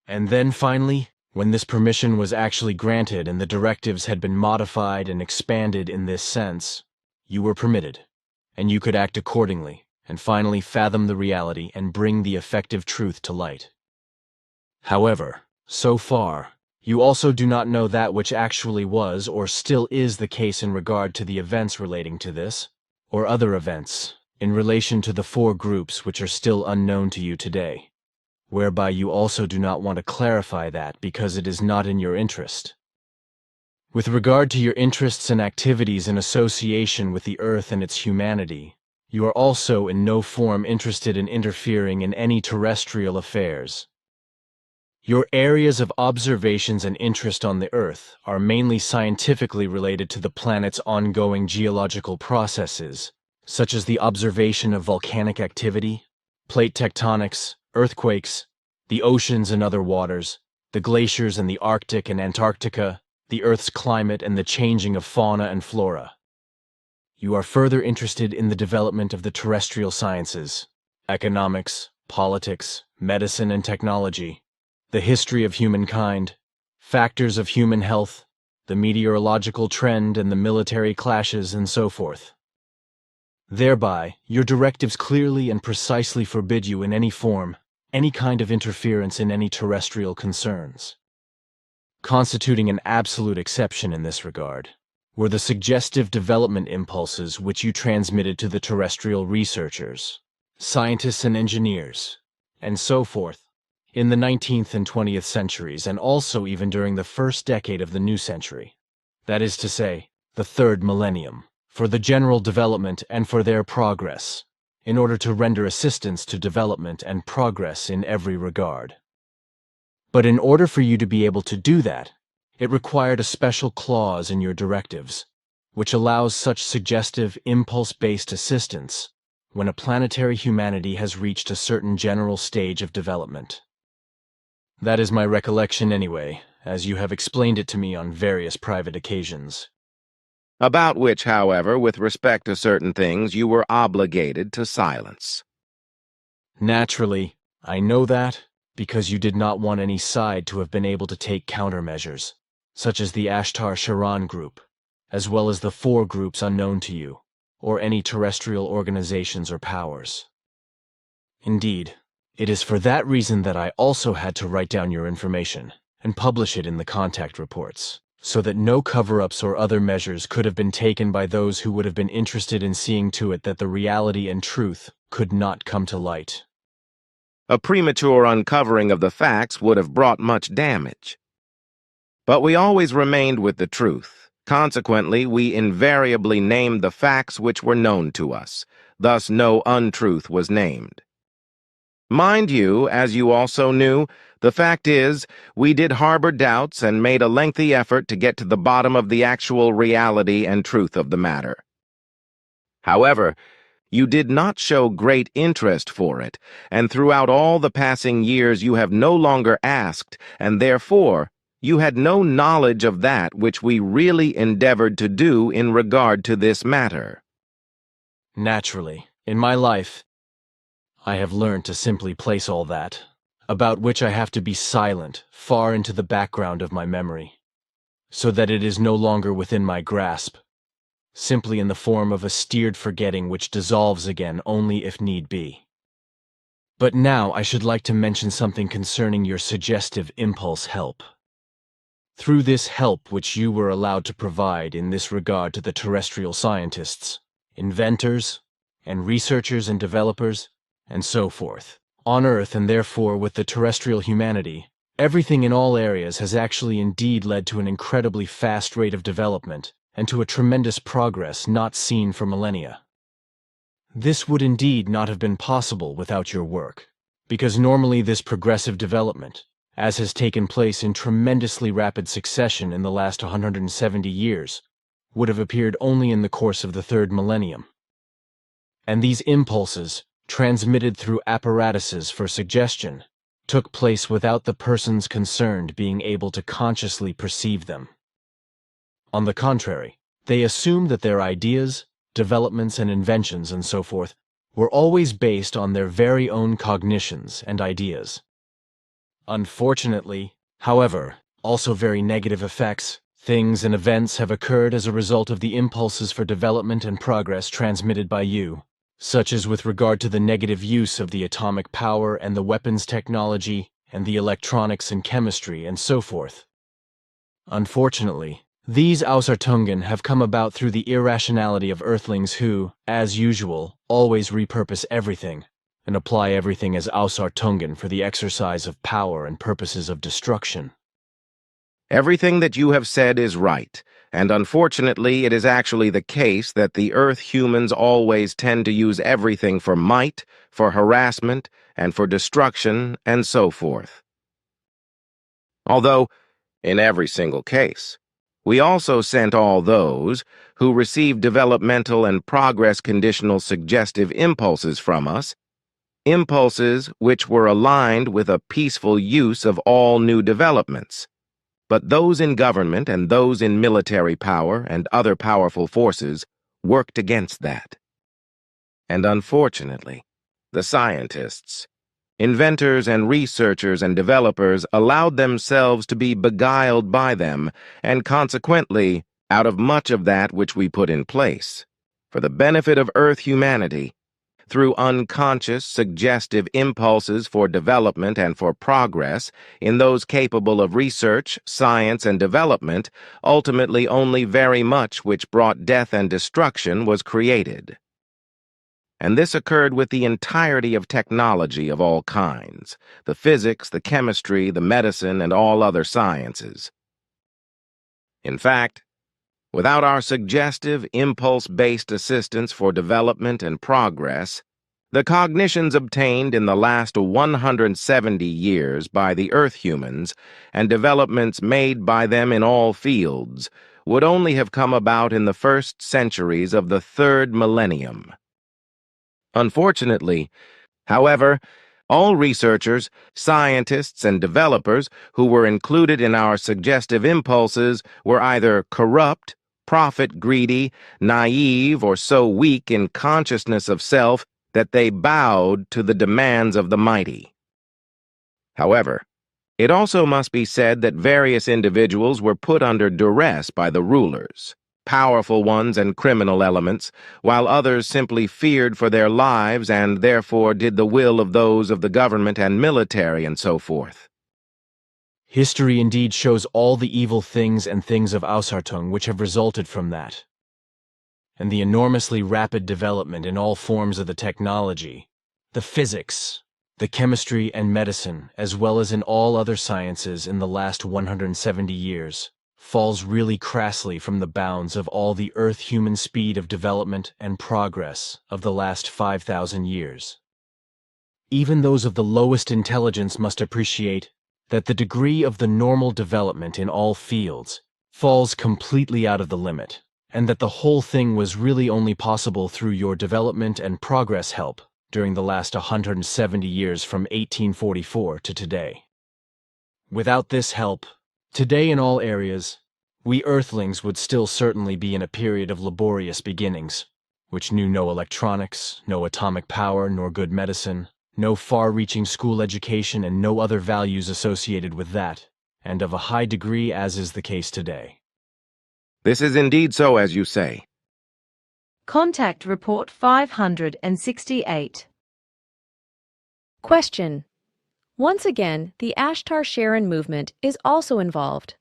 And then finally, when this permission was actually granted and the directives had been modified and expanded in this sense, you were permitted, and you could act accordingly, and finally fathom the reality and bring the effective truth to light. However, so far, you also do not know that which actually was or still is the case in regard to the events relating to this, or other events, in relation to the four groups which are still unknown to you today, whereby you also do not want to clarify that because it is not in your interest. With regard to your interests and activities in association with the Earth and its humanity, you are also in no form interested in interfering in any terrestrial affairs. Your areas of observations and interest on the Earth are mainly scientifically related to the planet's ongoing geological processes, such as the observation of volcanic activity, plate tectonics, earthquakes, the oceans and other waters, the glaciers in the Arctic and Antarctica, the Earth's climate and the changing of fauna and flora. You are further interested in the development of the terrestrial sciences, economics, politics, medicine and technology, the history of humankind, factors of human health, the meteorological trend and the military clashes and so forth. Thereby, your directives clearly and precisely forbid you in any form, any kind of interference in any terrestrial concerns. Constituting an absolute exception in this regard were the suggestive development impulses which you transmitted to the terrestrial researchers, scientists and engineers, and so forth, in the 19th and 20th centuries, and also even during the first decade of the new century, that is to say, the third millennium, for the general development and for their progress, in order to render assistance to development and progress in every regard. But in order for you to be able to do that, it required a special clause in your directives, which allows such suggestive, impulse-based assistance when a planetary humanity has reached a certain general stage of development. That is my recollection anyway, as you have explained it to me on various private occasions. About which, however, with respect to certain things, you were obligated to silence. Naturally, I know that, because you did not want any side to have been able to take countermeasures, such as the Ashtar Sheran group, as well as the four groups unknown to you, or any terrestrial organizations or powers. Indeed, it is for that reason that I also had to write down your information and publish it in the contact reports, so that no cover-ups or other measures could have been taken by those who would have been interested in seeing to it that the reality and truth could not come to light. A premature uncovering of the facts would have brought much damage. But we always remained with the truth. Consequently, we invariably named the facts which were known to us. Thus, no untruth was named. Mind you, as you also knew, the fact is, we did harbor doubts and made a lengthy effort to get to the bottom of the actual reality and truth of the matter. However, you did not show great interest for it, and throughout all the passing years you have no longer asked, and therefore you had no knowledge of that which we really endeavored to do in regard to this matter. Naturally, in my life, I have learned to simply place all that, about which I have to be silent, far into the background of my memory, so that it is no longer within my grasp, simply in the form of a steered forgetting which dissolves again only if need be. But now I should like to mention something concerning your suggestive impulse help. Through this help which you were allowed to provide in this regard to the terrestrial scientists, inventors, and researchers and developers, and so forth, on Earth and therefore with the terrestrial humanity, everything in all areas has actually indeed led to an incredibly fast rate of development and to a tremendous progress not seen for millennia. This would indeed not have been possible without your work, because normally this progressive development, as has taken place in tremendously rapid succession in the last 170 years, would have appeared only in the course of the third millennium. And these impulses, transmitted through apparatuses for suggestion, took place without the persons concerned being able to consciously perceive them. On the contrary, they assumed that their ideas, developments and inventions and so forth were always based on their very own cognitions and ideas. Unfortunately, however, also very negative effects, things and events have occurred as a result of the impulses for development and progress transmitted by you, such as with regard to the negative use of the atomic power and the weapons technology and the electronics and chemistry and so forth. Unfortunately, these Außertungen have come about through the irrationality of Earthlings who, as usual, always repurpose everything and apply everything as Außertungen for the exercise of power and purposes of destruction. Everything that you have said is right, and unfortunately it is actually the case that the Earth humans always tend to use everything for might, for harassment, and for destruction, and so forth. Although, in every single case, we also sent all those who received developmental and progress conditional suggestive impulses from us, impulses which were aligned with a peaceful use of all new developments. But those in government and those in military power and other powerful forces worked against that. And unfortunately, the scientists, inventors and researchers and developers allowed themselves to be beguiled by them, and consequently, out of much of that which we put in place, for the benefit of Earth humanity, through unconscious, suggestive impulses for development and for progress in those capable of research, science, and development, ultimately only very much which brought death and destruction was created. And this occurred with the entirety of technology of all kinds, the physics, the chemistry, the medicine, and all other sciences. In fact, without our suggestive, impulse-based assistance for development and progress, the cognitions obtained in the last 170 years by the Earth humans and developments made by them in all fields would only have come about in the first centuries of the third millennium. Unfortunately, however, all researchers, scientists, and developers who were included in our suggestive impulses were either corrupt, profit-greedy, naive, or so weak in consciousness of self that they bowed to the demands of the mighty. However, it also must be said that various individuals were put under duress by the rulers, powerful ones and criminal elements, while others simply feared for their lives and therefore did the will of those of the government and military and so forth. History indeed shows all the evil things and things of Außertung which have resulted from that, and the enormously rapid development in all forms of the technology, the physics, the chemistry and medicine, as well as in all other sciences in the last 170 years, falls really crassly from the bounds of all the Earth-human speed of development and progress of the last 5,000 years. Even those of the lowest intelligence must appreciate that the degree of the normal development in all fields falls completely out of the limit, and that the whole thing was really only possible through your development and progress help during the last 170 years from 1844 to today. Without this help, today in all areas, we Earthlings would still certainly be in a period of laborious beginnings, which knew no electronics, no atomic power, nor good medicine, no far-reaching school education, and no other values associated with that, and of a high degree as is the case today. This is indeed so, as you say. Contact Report 568. Question. Once again, the Ashtar Sheran movement is also involved.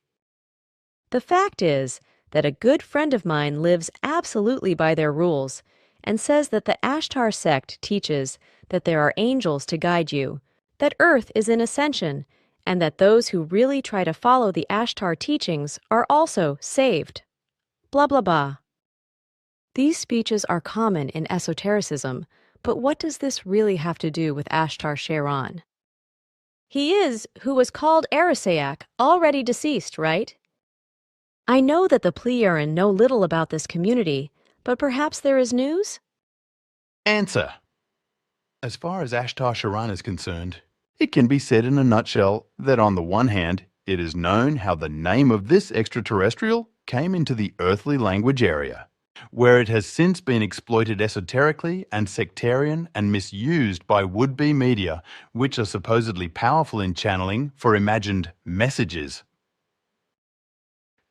The fact is that a good friend of mine lives absolutely by their rules and says that the Ashtar sect teaches that there are angels to guide you, that Earth is in ascension, and that those who really try to follow the Ashtar teachings are also saved. Blah, blah, blah. These speeches are common in esotericism, but what does this really have to do with Ashtar Sheran? He is, who was called Arisayak, already deceased, right? I know that the Plearan know little about this community, but perhaps there is news? Answer. As far as Ashtar Sheran is concerned, it can be said in a nutshell that on the one hand, it is known how the name of this extraterrestrial came into the earthly language area, where it has since been exploited esoterically and sectarian and misused by would-be media, which are supposedly powerful in channeling for imagined messages.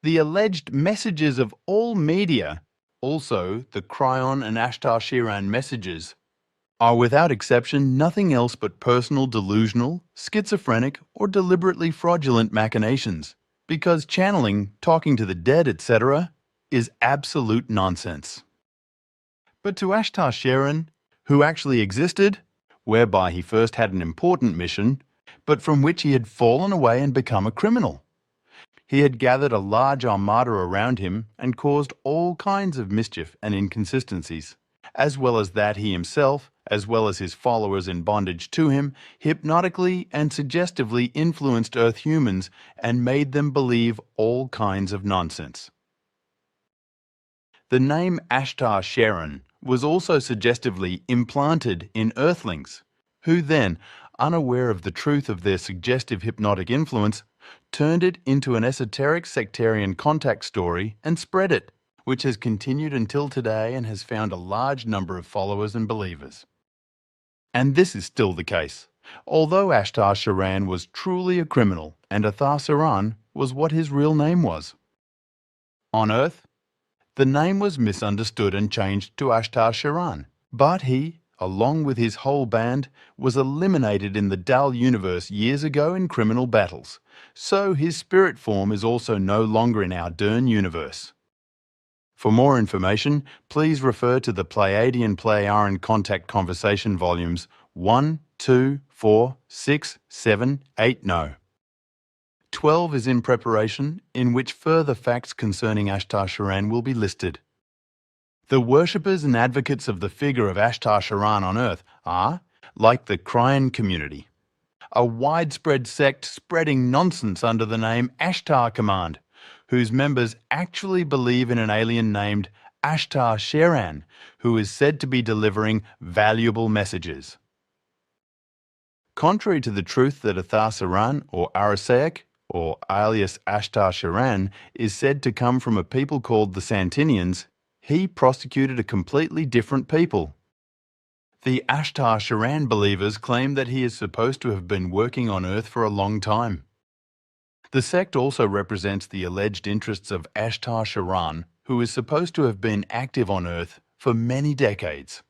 The alleged messages of all media, also the Cryon and Ashtar Sheran messages, are without exception nothing else but personal delusional, schizophrenic, or deliberately fraudulent machinations, because channeling, talking to the dead, etc., is absolute nonsense. But to Ashtar Sheran, who actually existed, whereby he first had an important mission, but from which he had fallen away and become a criminal. He had gathered a large armada around him and caused all kinds of mischief and inconsistencies, as well as that he himself, as well as his followers in bondage to him, hypnotically and suggestively influenced Earth humans and made them believe all kinds of nonsense. The name Ashtar Sheran was also suggestively implanted in Earthlings, who then, unaware of the truth of their suggestive hypnotic influence, turned it into an esoteric sectarian contact story and spread it, which has continued until today and has found a large number of followers and believers. And this is still the case, although Ashtar Sheran was truly a criminal and Ashtar Sheran was what his real name was. On Earth, the name was misunderstood and changed to Ashtar Sheran, but he, along with his whole band, was eliminated in the Dal universe years ago in criminal battles, so his spirit form is also no longer in our Dern universe. For more information, please refer to the Pleiadian-Pleiaren Contact Conversation volumes 1, 2, 4, 6, 7, 8, no. 12 is in preparation, in which further facts concerning Ashtar Sheran will be listed. The worshippers and advocates of the figure of Ashtar Sheran on Earth are, like the Cryan community, a widespread sect spreading nonsense under the name Ashtar Command, whose members actually believe in an alien named Ashtar Sheran, who is said to be delivering valuable messages. Contrary to the truth that Ashtar Sheran, or Arasaic, or alias Ashtar Sheran, is said to come from a people called the Santinians, he prosecuted a completely different people. The Ashtar Sheran believers claim that he is supposed to have been working on Earth for a long time. The sect also represents the alleged interests of Ashtar Sheran, who is supposed to have been active on Earth for many decades.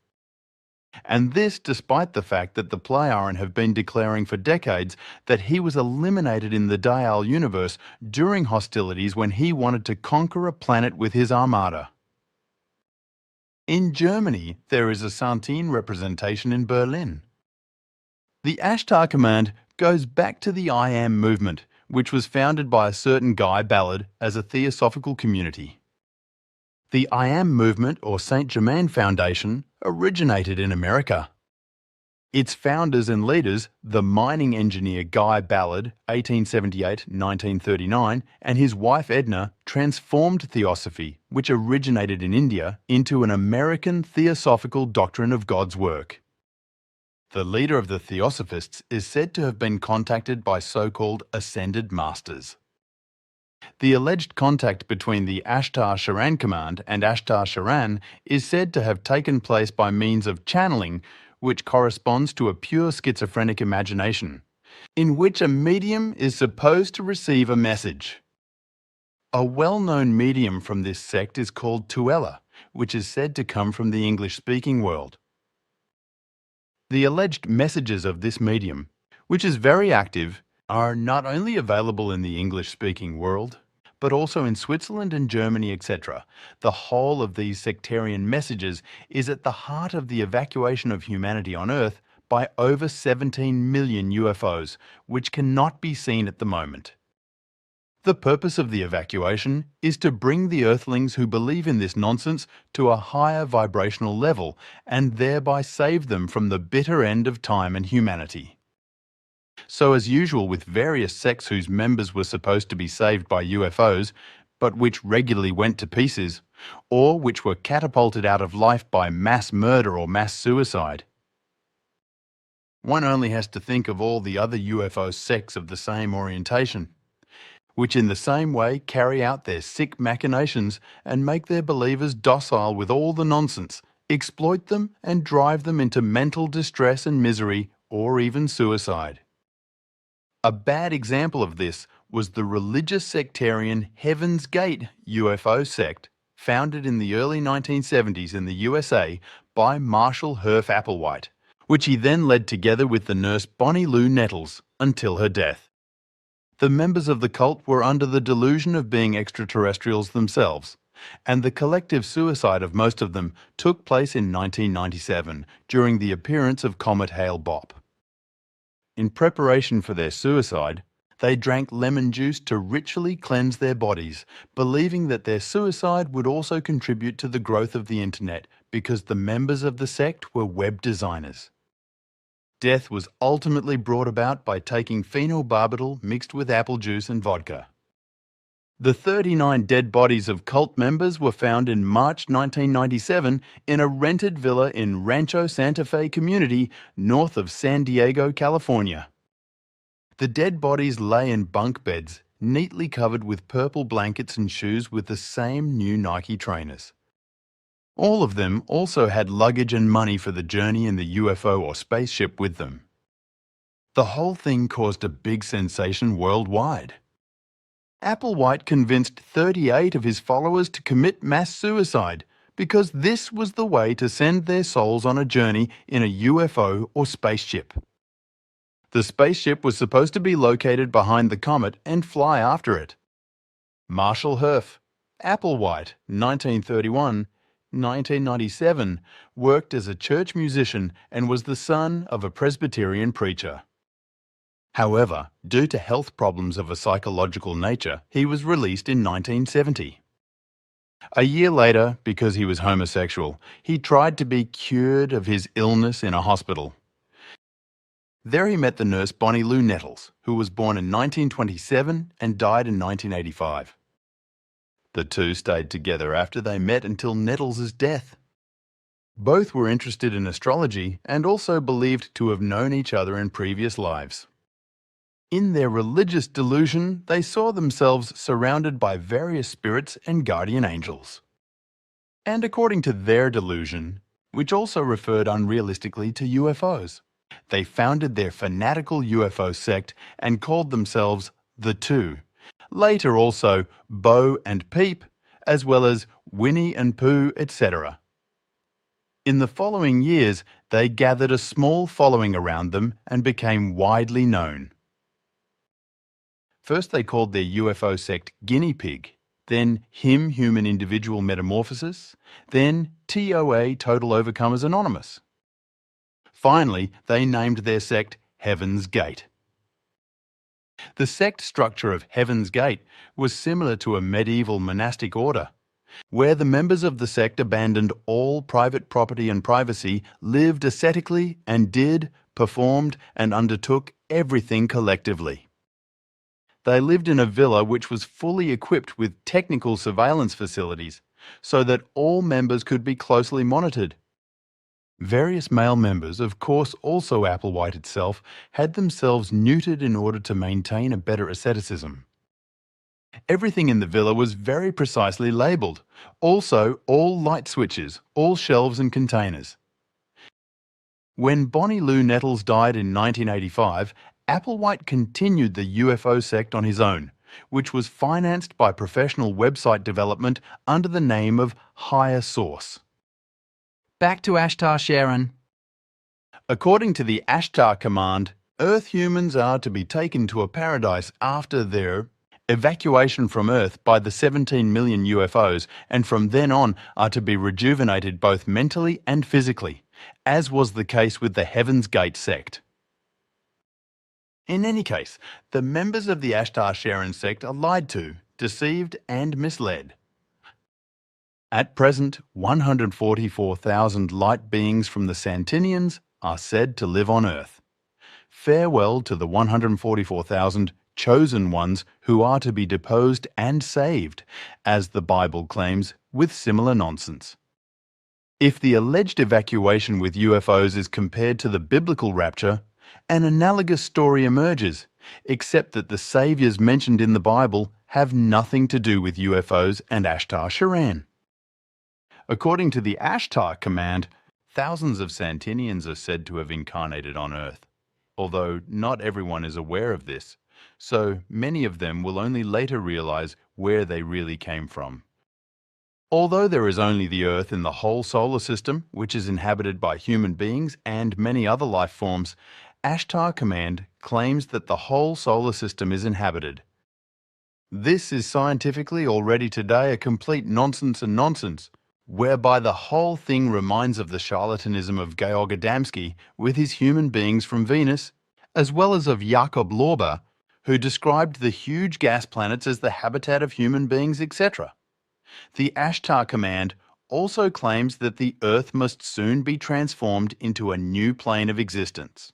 And this despite the fact that the Pleiaren have been declaring for decades that he was eliminated in the Dial universe during hostilities when he wanted to conquer a planet with his armada. In Germany, there is a Santine representation in Berlin. The Ashtar Command goes back to the I Am movement, which was founded by a certain Guy Ballard as a theosophical community. The I Am movement, or Saint Germain Foundation, originated in America. Its founders and leaders, the mining engineer Guy Ballard, 1878-1939, and his wife Edna, transformed theosophy, which originated in India, into an American theosophical doctrine of God's work. The leader of the Theosophists is said to have been contacted by so-called ascended masters. The alleged contact between the Ashtar Sheran Command and Ashtar Sheran is said to have taken place by means of channeling, which corresponds to a pure schizophrenic imagination, in which a medium is supposed to receive a message. A well-known medium from this sect is called Tuella, which is said to come from the English-speaking world. The alleged messages of this medium, which is very active, are not only available in the English-speaking world, but also in Switzerland and Germany, etc. The whole of these sectarian messages is at the heart of the evacuation of humanity on Earth by over 17 million UFOs, which cannot be seen at the moment. The purpose of the evacuation is to bring the Earthlings who believe in this nonsense to a higher vibrational level and thereby save them from the bitter end of time and humanity. So as usual with various sects whose members were supposed to be saved by UFOs, but which regularly went to pieces, or which were catapulted out of life by mass murder or mass suicide. One only has to think of all the other UFO sects of the same orientation, which in the same way carry out their sick machinations and make their believers docile with all the nonsense, exploit them and drive them into mental distress and misery or even suicide. A bad example of this was the religious sectarian Heaven's Gate UFO sect, founded in the early 1970s in the USA by Marshall Herf Applewhite, which he then led together with the nurse Bonnie Lou Nettles until her death. The members of the cult were under the delusion of being extraterrestrials themselves, and the collective suicide of most of them took place in 1997 during the appearance of Comet Hale-Bopp. In preparation for their suicide, they drank lemon juice to ritually cleanse their bodies, believing that their suicide would also contribute to the growth of the internet because the members of the sect were web designers. Death was ultimately brought about by taking phenobarbital mixed with apple juice and vodka. The 39 dead bodies of cult members were found in March 1997 in a rented villa in Rancho Santa Fe community north of San Diego, California. The dead bodies lay in bunk beds, neatly covered with purple blankets and shoes with the same new Nike trainers. All of them also had luggage and money for the journey in the UFO or spaceship with them. The whole thing caused a big sensation worldwide. Applewhite convinced 38 of his followers to commit mass suicide because this was the way to send their souls on a journey in a UFO or spaceship. The spaceship was supposed to be located behind the comet and fly after it. Marshall Herff, Applewhite, 1931-1997, worked as a church musician and was the son of a Presbyterian preacher. However, due to health problems of a psychological nature, he was released in 1970. A year later, because he was homosexual, he tried to be cured of his illness in a hospital. There he met the nurse Bonnie Lou Nettles, who was born in 1927 and died in 1985. The two stayed together after they met until Nettles' death. Both were interested in astrology and also believed to have known each other in previous lives. In their religious delusion, they saw themselves surrounded by various spirits and guardian angels. And according to their delusion, which also referred unrealistically to UFOs, they founded their fanatical UFO sect and called themselves the Two, later also Bo and Peep, as well as Winnie and Pooh, etc. In the following years, they gathered a small following around them and became widely known. First they called their UFO sect Guinea Pig, then Human Individual Metamorphosis, then TOA Total Overcomers Anonymous. Finally, they named their sect Heaven's Gate. The sect structure of Heaven's Gate was similar to a medieval monastic order, where the members of the sect abandoned all private property and privacy, lived ascetically, and performed, and undertook everything collectively. They lived in a villa which was fully equipped with technical surveillance facilities, so that all members could be closely monitored. Various male members, of course also Applewhite itself, had themselves neutered in order to maintain a better asceticism. Everything in the villa was very precisely labelled, also all light switches, all shelves and containers. When Bonnie Lou Nettles died in 1985, Applewhite continued the UFO sect on his own, which was financed by professional website development under the name of Higher Source. Back to Ashtar Sheran. According to the Ashtar command, Earth humans are to be taken to a paradise after their evacuation from Earth by the 17 million UFOs, and from then on are to be rejuvenated both mentally and physically, as was the case with the Heaven's Gate sect. In any case, the members of the Ashtar Sheran sect are lied to, deceived and misled. At present, 144,000 light beings from the Santinians are said to live on Earth. Farewell to the 144,000 chosen ones who are to be deposed and saved, as the Bible claims, with similar nonsense. If the alleged evacuation with UFOs is compared to the biblical rapture, an analogous story emerges, except that the saviors mentioned in the Bible have nothing to do with UFOs and Ashtar Sheran. According to the Ashtar command, thousands of Santinians are said to have incarnated on Earth, although not everyone is aware of this, so many of them will only later realize where they really came from. Although there is only the Earth in the whole solar system, which is inhabited by human beings and many other life forms, Ashtar Command claims that the whole solar system is inhabited. This is scientifically already today a complete nonsense and nonsense, whereby the whole thing reminds of the charlatanism of Georg Adamski with his human beings from Venus, as well as of Jakob Lorber, who described the huge gas planets as the habitat of human beings, etc. The Ashtar Command also claims that the Earth must soon be transformed into a new plane of existence.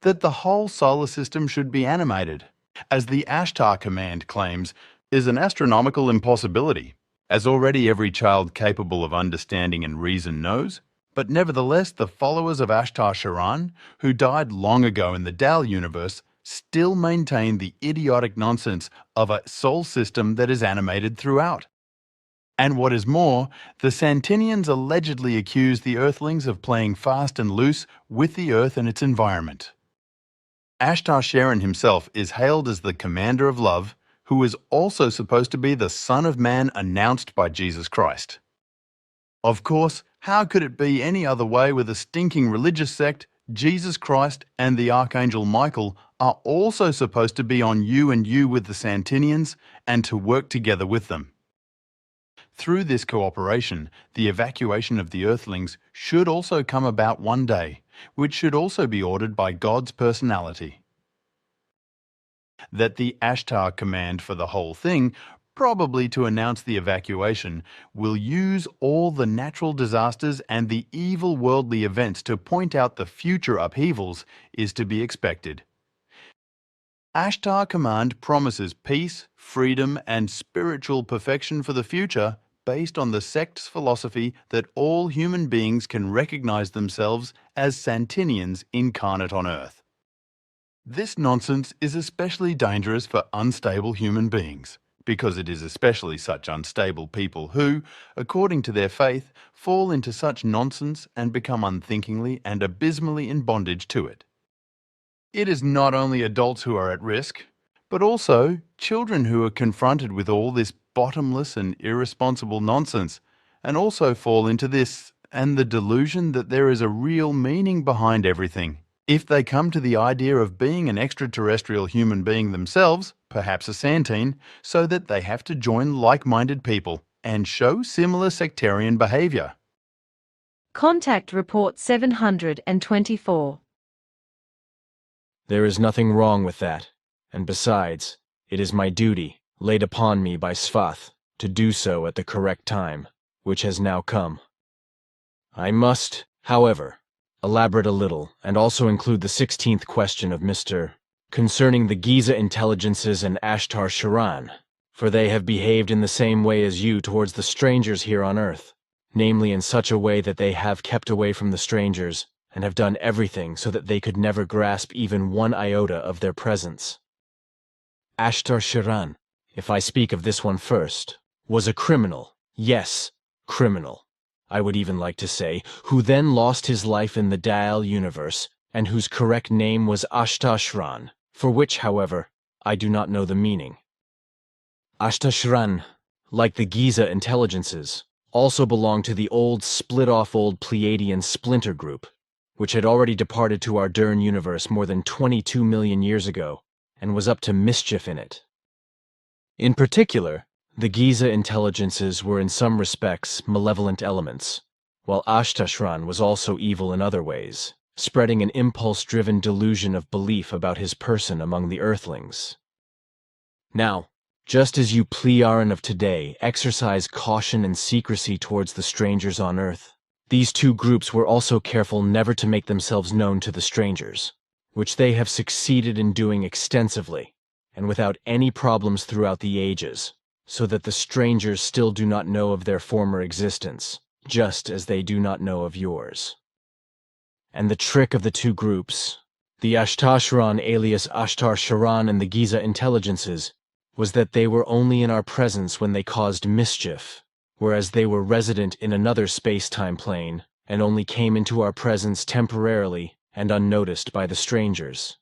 That the whole solar system should be animated, as the Ashtar Command claims, is an astronomical impossibility, as already every child capable of understanding and reason knows, but nevertheless the followers of Ashtar Sheran, who died long ago in the Dal universe, still maintain the idiotic nonsense of a sol system that is animated throughout. And what is more, the Santinians allegedly accuse the Earthlings of playing fast and loose with the Earth and its environment. Ashtar Sheran himself is hailed as the commander of love, who is also supposed to be the Son of Man announced by Jesus Christ. Of course, how could it be any other way with a stinking religious sect? Jesus Christ and the Archangel Michael are also supposed to be on you and you with the Santinians and to work together with them. Through this cooperation, the evacuation of the Earthlings should also come about one day, which should also be ordered by God's personality. That the Ashtar Command for the whole thing, probably to announce the evacuation, will use all the natural disasters and the evil worldly events to point out the future upheavals is to be expected. Ashtar Command promises peace, freedom, and spiritual perfection for the future based on the sect's philosophy that all human beings can recognize themselves as Santinians incarnate on Earth. This nonsense is especially dangerous for unstable human beings, because it is especially such unstable people who, according to their faith, fall into such nonsense and become unthinkingly and abysmally in bondage to it. It is not only adults who are at risk, but also children who are confronted with all this bottomless and irresponsible nonsense, and also fall into this and the delusion that there is a real meaning behind everything. If they come to the idea of being an extraterrestrial human being themselves, perhaps a Santine, so that they have to join like-minded people and show similar sectarian behavior. Contact Report 724. There is nothing wrong with that, and besides, it is my duty, laid upon me by Svath, to do so at the correct time, which has now come. I must, however, elaborate a little, and also include the 16th question of Mr. concerning the Giza intelligences and Ashtar Sheran, for they have behaved in the same way as you towards the strangers here on Earth, namely in such a way that they have kept away from the strangers, and have done everything so that they could never grasp even one iota of their presence. Ashtar Sheran, if I speak of this one first, was a criminal, yes, criminal, I would even like to say, who then lost his life in the Dal universe, and whose correct name was Ashtar Sheran, for which, however, I do not know the meaning. Ashtar Sheran, like the Giza intelligences, also belonged to the old split-off old Pleiadian splinter group, which had already departed to our Dern universe more than 22 million years ago, and was up to mischief in it. In particular, the Giza intelligences were in some respects malevolent elements, while Ashtar Sheran was also evil in other ways, spreading an impulse-driven delusion of belief about his person among the Earthlings. Now, just as you Pleiaren of today exercise caution and secrecy towards the strangers on Earth, these two groups were also careful never to make themselves known to the strangers, which they have succeeded in doing extensively, and without any problems throughout the ages, so that the strangers still do not know of their former existence, just as they do not know of yours. And the trick of the two groups, the Ashtar Sheran alias Ashtar Sheran and the Giza intelligences, was that they were only in our presence when they caused mischief, whereas they were resident in another space-time plane and only came into our presence temporarily and unnoticed by the strangers.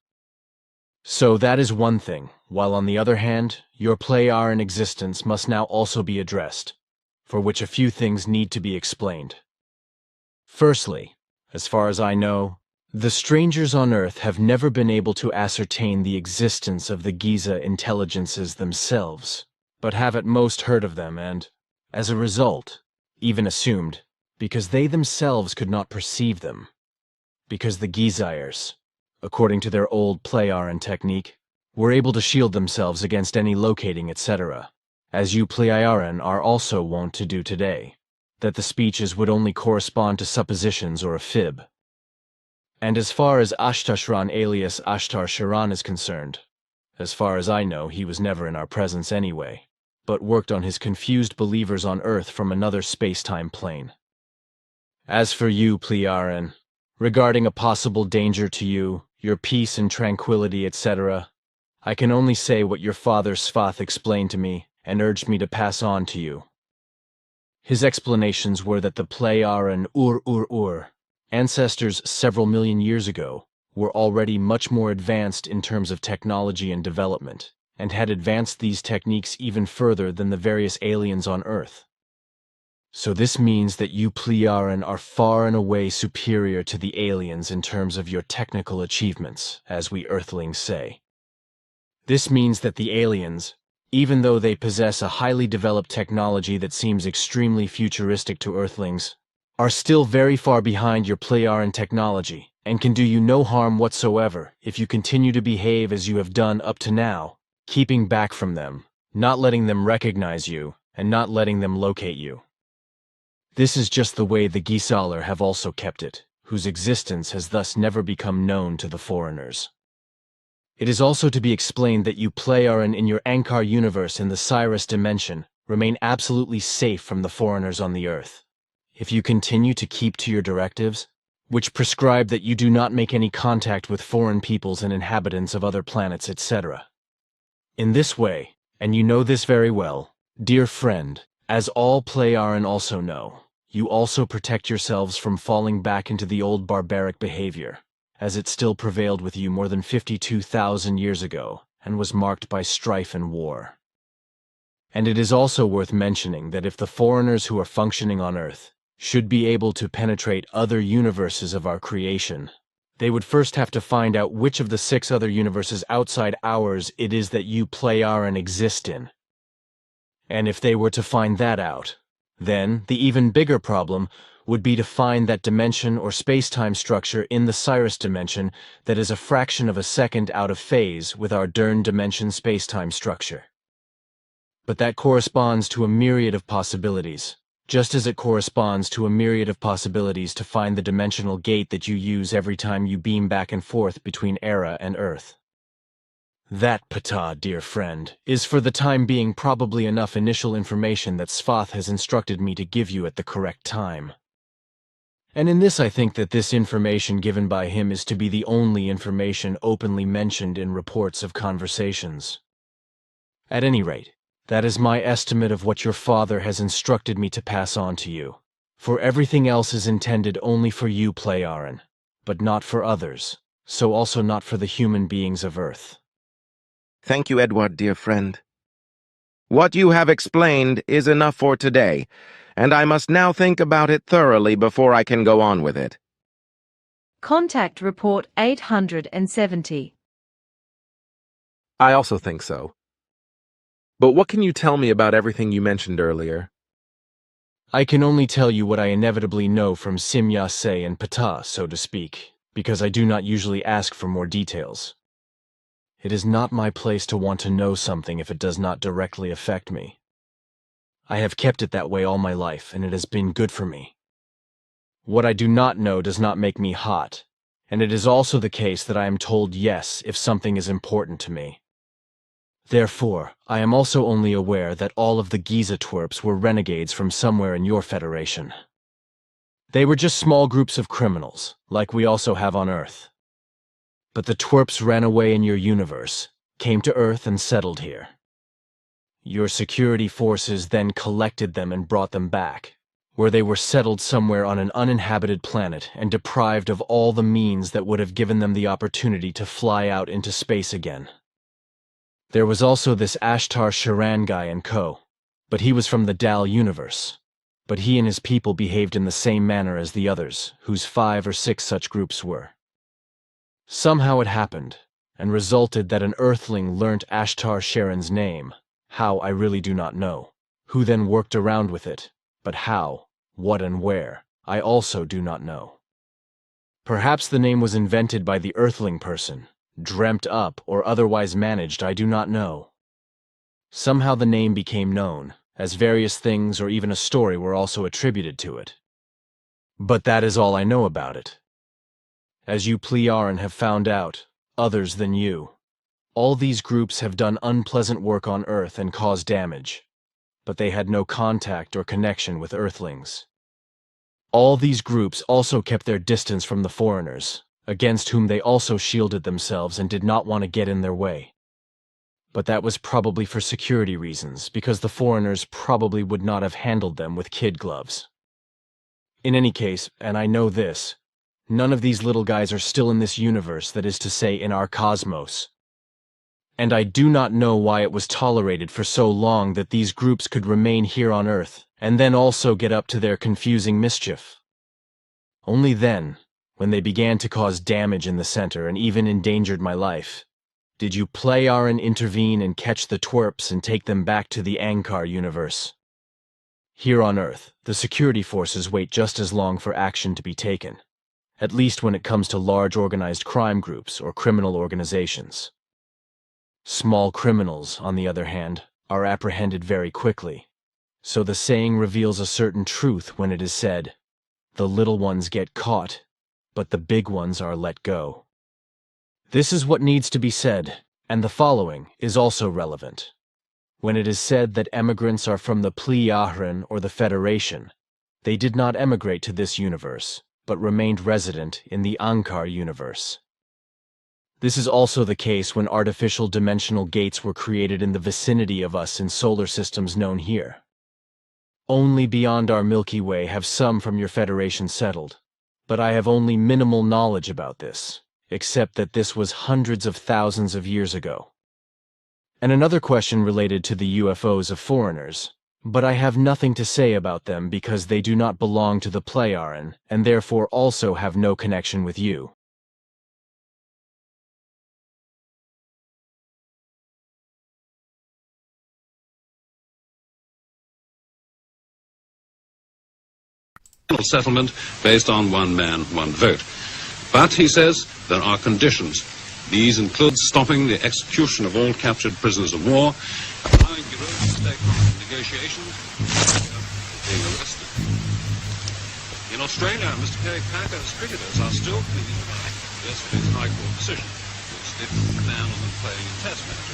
So that is one thing, while on the other hand, your Pleiaren existence must now also be addressed, for which a few things need to be explained. Firstly, as far as I know, the strangers on Earth have never been able to ascertain the existence of the Giza intelligences themselves, but have at most heard of them and, as a result, even assumed, because they themselves could not perceive them. Because the Gizayers, according to their old Pleioran technique, were able to shield themselves against any locating, etc., as you Pleioran are also wont to do today, that the speeches would only correspond to suppositions or a fib. And as far as Ashtar Sheran alias Ashtar Sheran is concerned, as far as I know, he was never in our presence anyway, but worked on his confused believers on Earth from another space-time plane. As for you, Pleioran, regarding a possible danger to you, your peace and tranquility, etc., I can only say what your father Svath explained to me and urged me to pass on to you. His explanations were that the Pleioran Ur, ancestors several million years ago, were already much more advanced in terms of technology and development, and had advanced these techniques even further than the various aliens on Earth. So this means that you Pleioran are far and away superior to the aliens in terms of your technical achievements, as we Earthlings say. This means that the aliens, even though they possess a highly developed technology that seems extremely futuristic to Earthlings, are still very far behind your Pleioran technology, and can do you no harm whatsoever if you continue to behave as you have done up to now, keeping back from them, not letting them recognize you, and not letting them locate you. This is just the way the Gisaler have also kept it, whose existence has thus never become known to the foreigners. It is also to be explained that you Pleioran in your Ankar universe in the Cyrus dimension remain absolutely safe from the foreigners on the Earth. If you continue to keep to your directives, which prescribe that you do not make any contact with foreign peoples and inhabitants of other planets, etc. In this way, and you know this very well, dear friend, as all Pleioran also know, you also protect yourselves from falling back into the old barbaric behavior, as it still prevailed with you more than 52,000 years ago and was marked by strife and war. And it is also worth mentioning that if the foreigners who are functioning on Earth should be able to penetrate other universes of our creation, they would first have to find out which of the 6 other universes outside ours it is that you Pleioran exist in. And if they were to find that out, then the even bigger problem would be to find that dimension or space-time structure in the Cyrus dimension that is a fraction of a second out of phase with our Dern dimension space-time structure. But that corresponds to a myriad of possibilities, just as it corresponds to a myriad of possibilities to find the dimensional gate that you use every time you beam back and forth between Era and Earth. That, Ptah, dear friend, is for the time being probably enough initial information that Svath has instructed me to give you at the correct time. And in this I think that this information given by him is to be the only information openly mentioned in reports of conversations. At any rate, that is my estimate of what your father has instructed me to pass on to you, for everything else is intended only for you, Pleioran, but not for others, so also not for the human beings of Earth. Thank you, Edward, dear friend. What you have explained is enough for today, and I must now think about it thoroughly before I can go on with it. Contact Report 870. I also think so. But what can you tell me about everything you mentioned earlier? I can only tell you what I inevitably know from Simyase and Ptah, so to speak, because I do not usually ask for more details. It is not my place to want to know something if it does not directly affect me. I have kept it that way all my life, and it has been good for me. What I do not know does not make me hot, and it is also the case that I am told yes if something is important to me. Therefore, I am also only aware that all of the Giza twerps were renegades from somewhere in your federation. They were just small groups of criminals, like we also have on Earth. But the twerps ran away in your universe, came to Earth and settled here. Your security forces then collected them and brought them back, where they were settled somewhere on an uninhabited planet and deprived of all the means that would have given them the opportunity to fly out into space again. There was also this Ashtar Sheran guy and co. but he was from the Dal universe. But he and his people behaved in the same manner as the others, whose 5 or 6 such groups were. Somehow it happened, and resulted that an Earthling learnt Ashtar Sheran's name. How, I really do not know. Who then worked around with it, but how, what and where, I also do not know. Perhaps the name was invented by the Earthling person, dreamt up or otherwise managed, I do not know. Somehow the name became known, as various things or even a story were also attributed to it. But that is all I know about it. As you Plearan have found out, others than you, all these groups have done unpleasant work on Earth and caused damage, but they had no contact or connection with Earthlings. All these groups also kept their distance from the foreigners, against whom they also shielded themselves and did not want to get in their way. But that was probably for security reasons, because the foreigners probably would not have handled them with kid gloves. In any case, and I know this, none of these little guys are still in this universe, that is to say, in our cosmos. And I do not know why it was tolerated for so long that these groups could remain here on Earth, and then also get up to their confusing mischief. Only then, when they began to cause damage in the center and even endangered my life, did you Plearan intervene and catch the twerps and take them back to the Ankar universe. Here on Earth, the security forces wait just as long for action to be taken, at least when it comes to large organized crime groups or criminal organizations. Small criminals, on the other hand, are apprehended very quickly, so the saying reveals a certain truth when it is said, "The little ones get caught, but the big ones are let go." This is what needs to be said, and the following is also relevant. When it is said that emigrants are from the Plearan or the Federation, they did not emigrate to this universe, but remained resident in the Ankar universe. This is also the case when artificial dimensional gates were created in the vicinity of us in solar systems known here. Only beyond our Milky Way have some from your Federation settled, but I have only minimal knowledge about this, except that this was hundreds of thousands of years ago. And another question related to the UFOs of foreigners, but I have nothing to say about them because they do not belong to the Plearan, and therefore also have no connection with you. Settlement based on one man, one vote. But, he says, there are conditions. These include stopping the execution of all captured prisoners of war, allowing Giza to stake on negotiations, being arrested. In Australia, Mr. Kerry Packer's cricketers are still pleading about yesterday's High Court decision, which didn't ban on them playing a test match.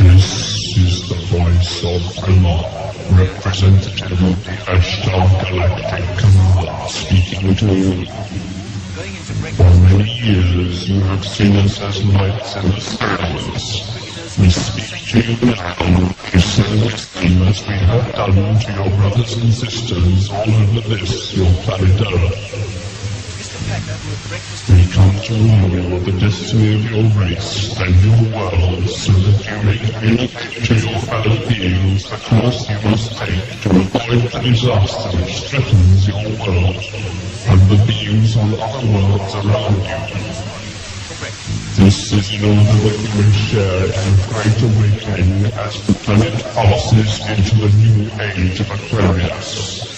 This is the voice of Allah, representative of the Ashtar Galactic Command, speaking to you. For many years you have seen us as lights in the skies. We speak to you now to say the same as we have done to your brothers and sisters all over this, your planet Earth. We come to warn you of the destiny of your race and your world so that you may communicate to your fellow beings the course you must take to avoid the disaster which threatens your world and the beings on other worlds around you. This is in order that you may share in the great awakening as the planet passes into a new age of Aquarius.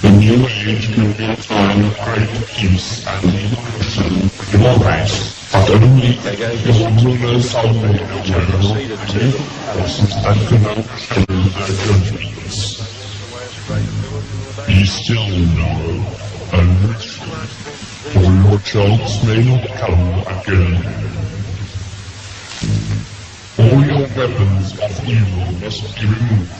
The new age will be a time of great peace and evolution for your race, but only your rulers are made aware of the evil forces that can overshadow their judgments. Be still now, and listen, for your chance may not come again. All your weapons of evil must be removed.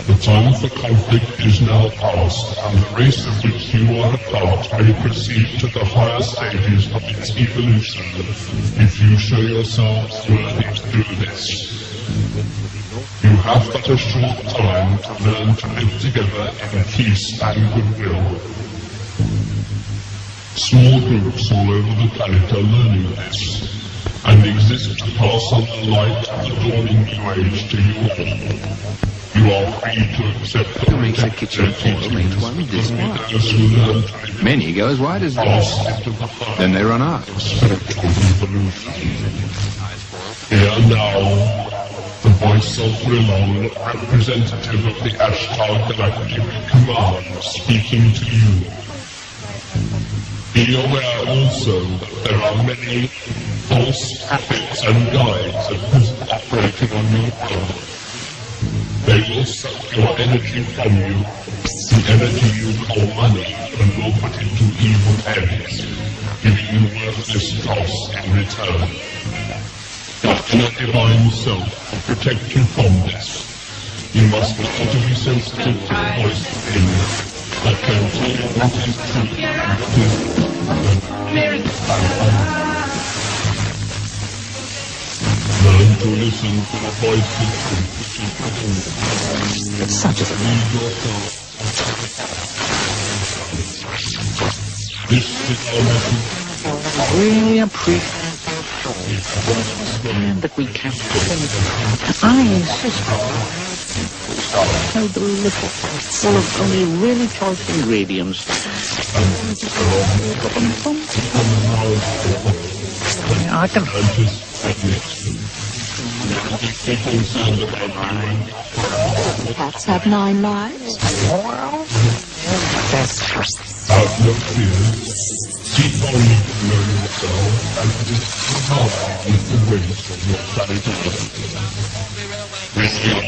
The time for conflict is now past, and the race of which you are a part may proceed to the higher stages of its evolution, if you show yourselves worthy to do this. You have but a short time to learn to live together in peace and goodwill. Small groups all over the planet are learning this, and exist to pass on the light of the dawning new age to you all. You are free to accept the protective teachings of those who learn to live. Many go as wide as this. Then they run out. Evolution. Here now, the voice of Vrillon, representative of the Ashtar Galactic Command, speaking to you. Be aware also that there are many false prophets and guides at present operating on your world. They will suck your energy from you, the energy you call money, and will put it to evil ends, giving you worthless dross in return. Your inner divine self will protect you from this. You must learn to be sensitive to the voice within that can tell you what is true and what is learn to listen to the voice of truth which is within you. It's such a Read yourself. This is our message. I really appreciate that we can't do anything. I insist so delicious, full of only really choice ingredients. I can Cats have 9 lives. Have no fear. Keep on knowing yourself and discard with the ways of your sanity.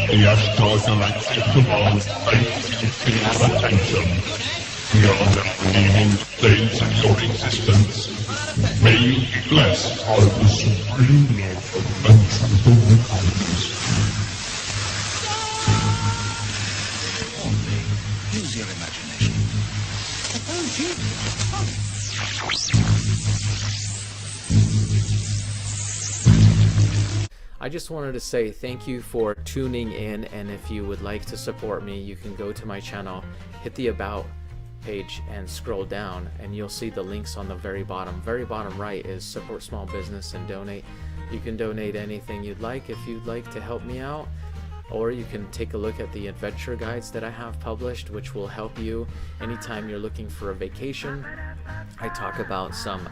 The Ashtar Galactic Command thanks you for your attention. We are now leaving the stage of your existence. May you be blessed by the supreme love and truth of the cosmos. use your imagination. I just wanted to say thank you for tuning in, and if you would like to support me, you can go to my channel, hit the About page and scroll down, and you'll see the links on the very bottom. Very bottom right is support small business and donate. You can donate anything you'd like if you'd like to help me out, or you can take a look at the adventure guides that I have published, which will help you anytime you're looking for a vacation. I talk about some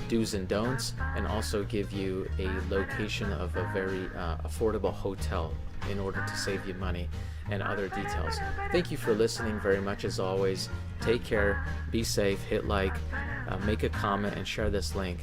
do's and don'ts, and also give you a location of a very affordable hotel in order to save you money, and other details. Thank you for listening very much as always. Take care, be safe, hit like, make a comment, and share this link.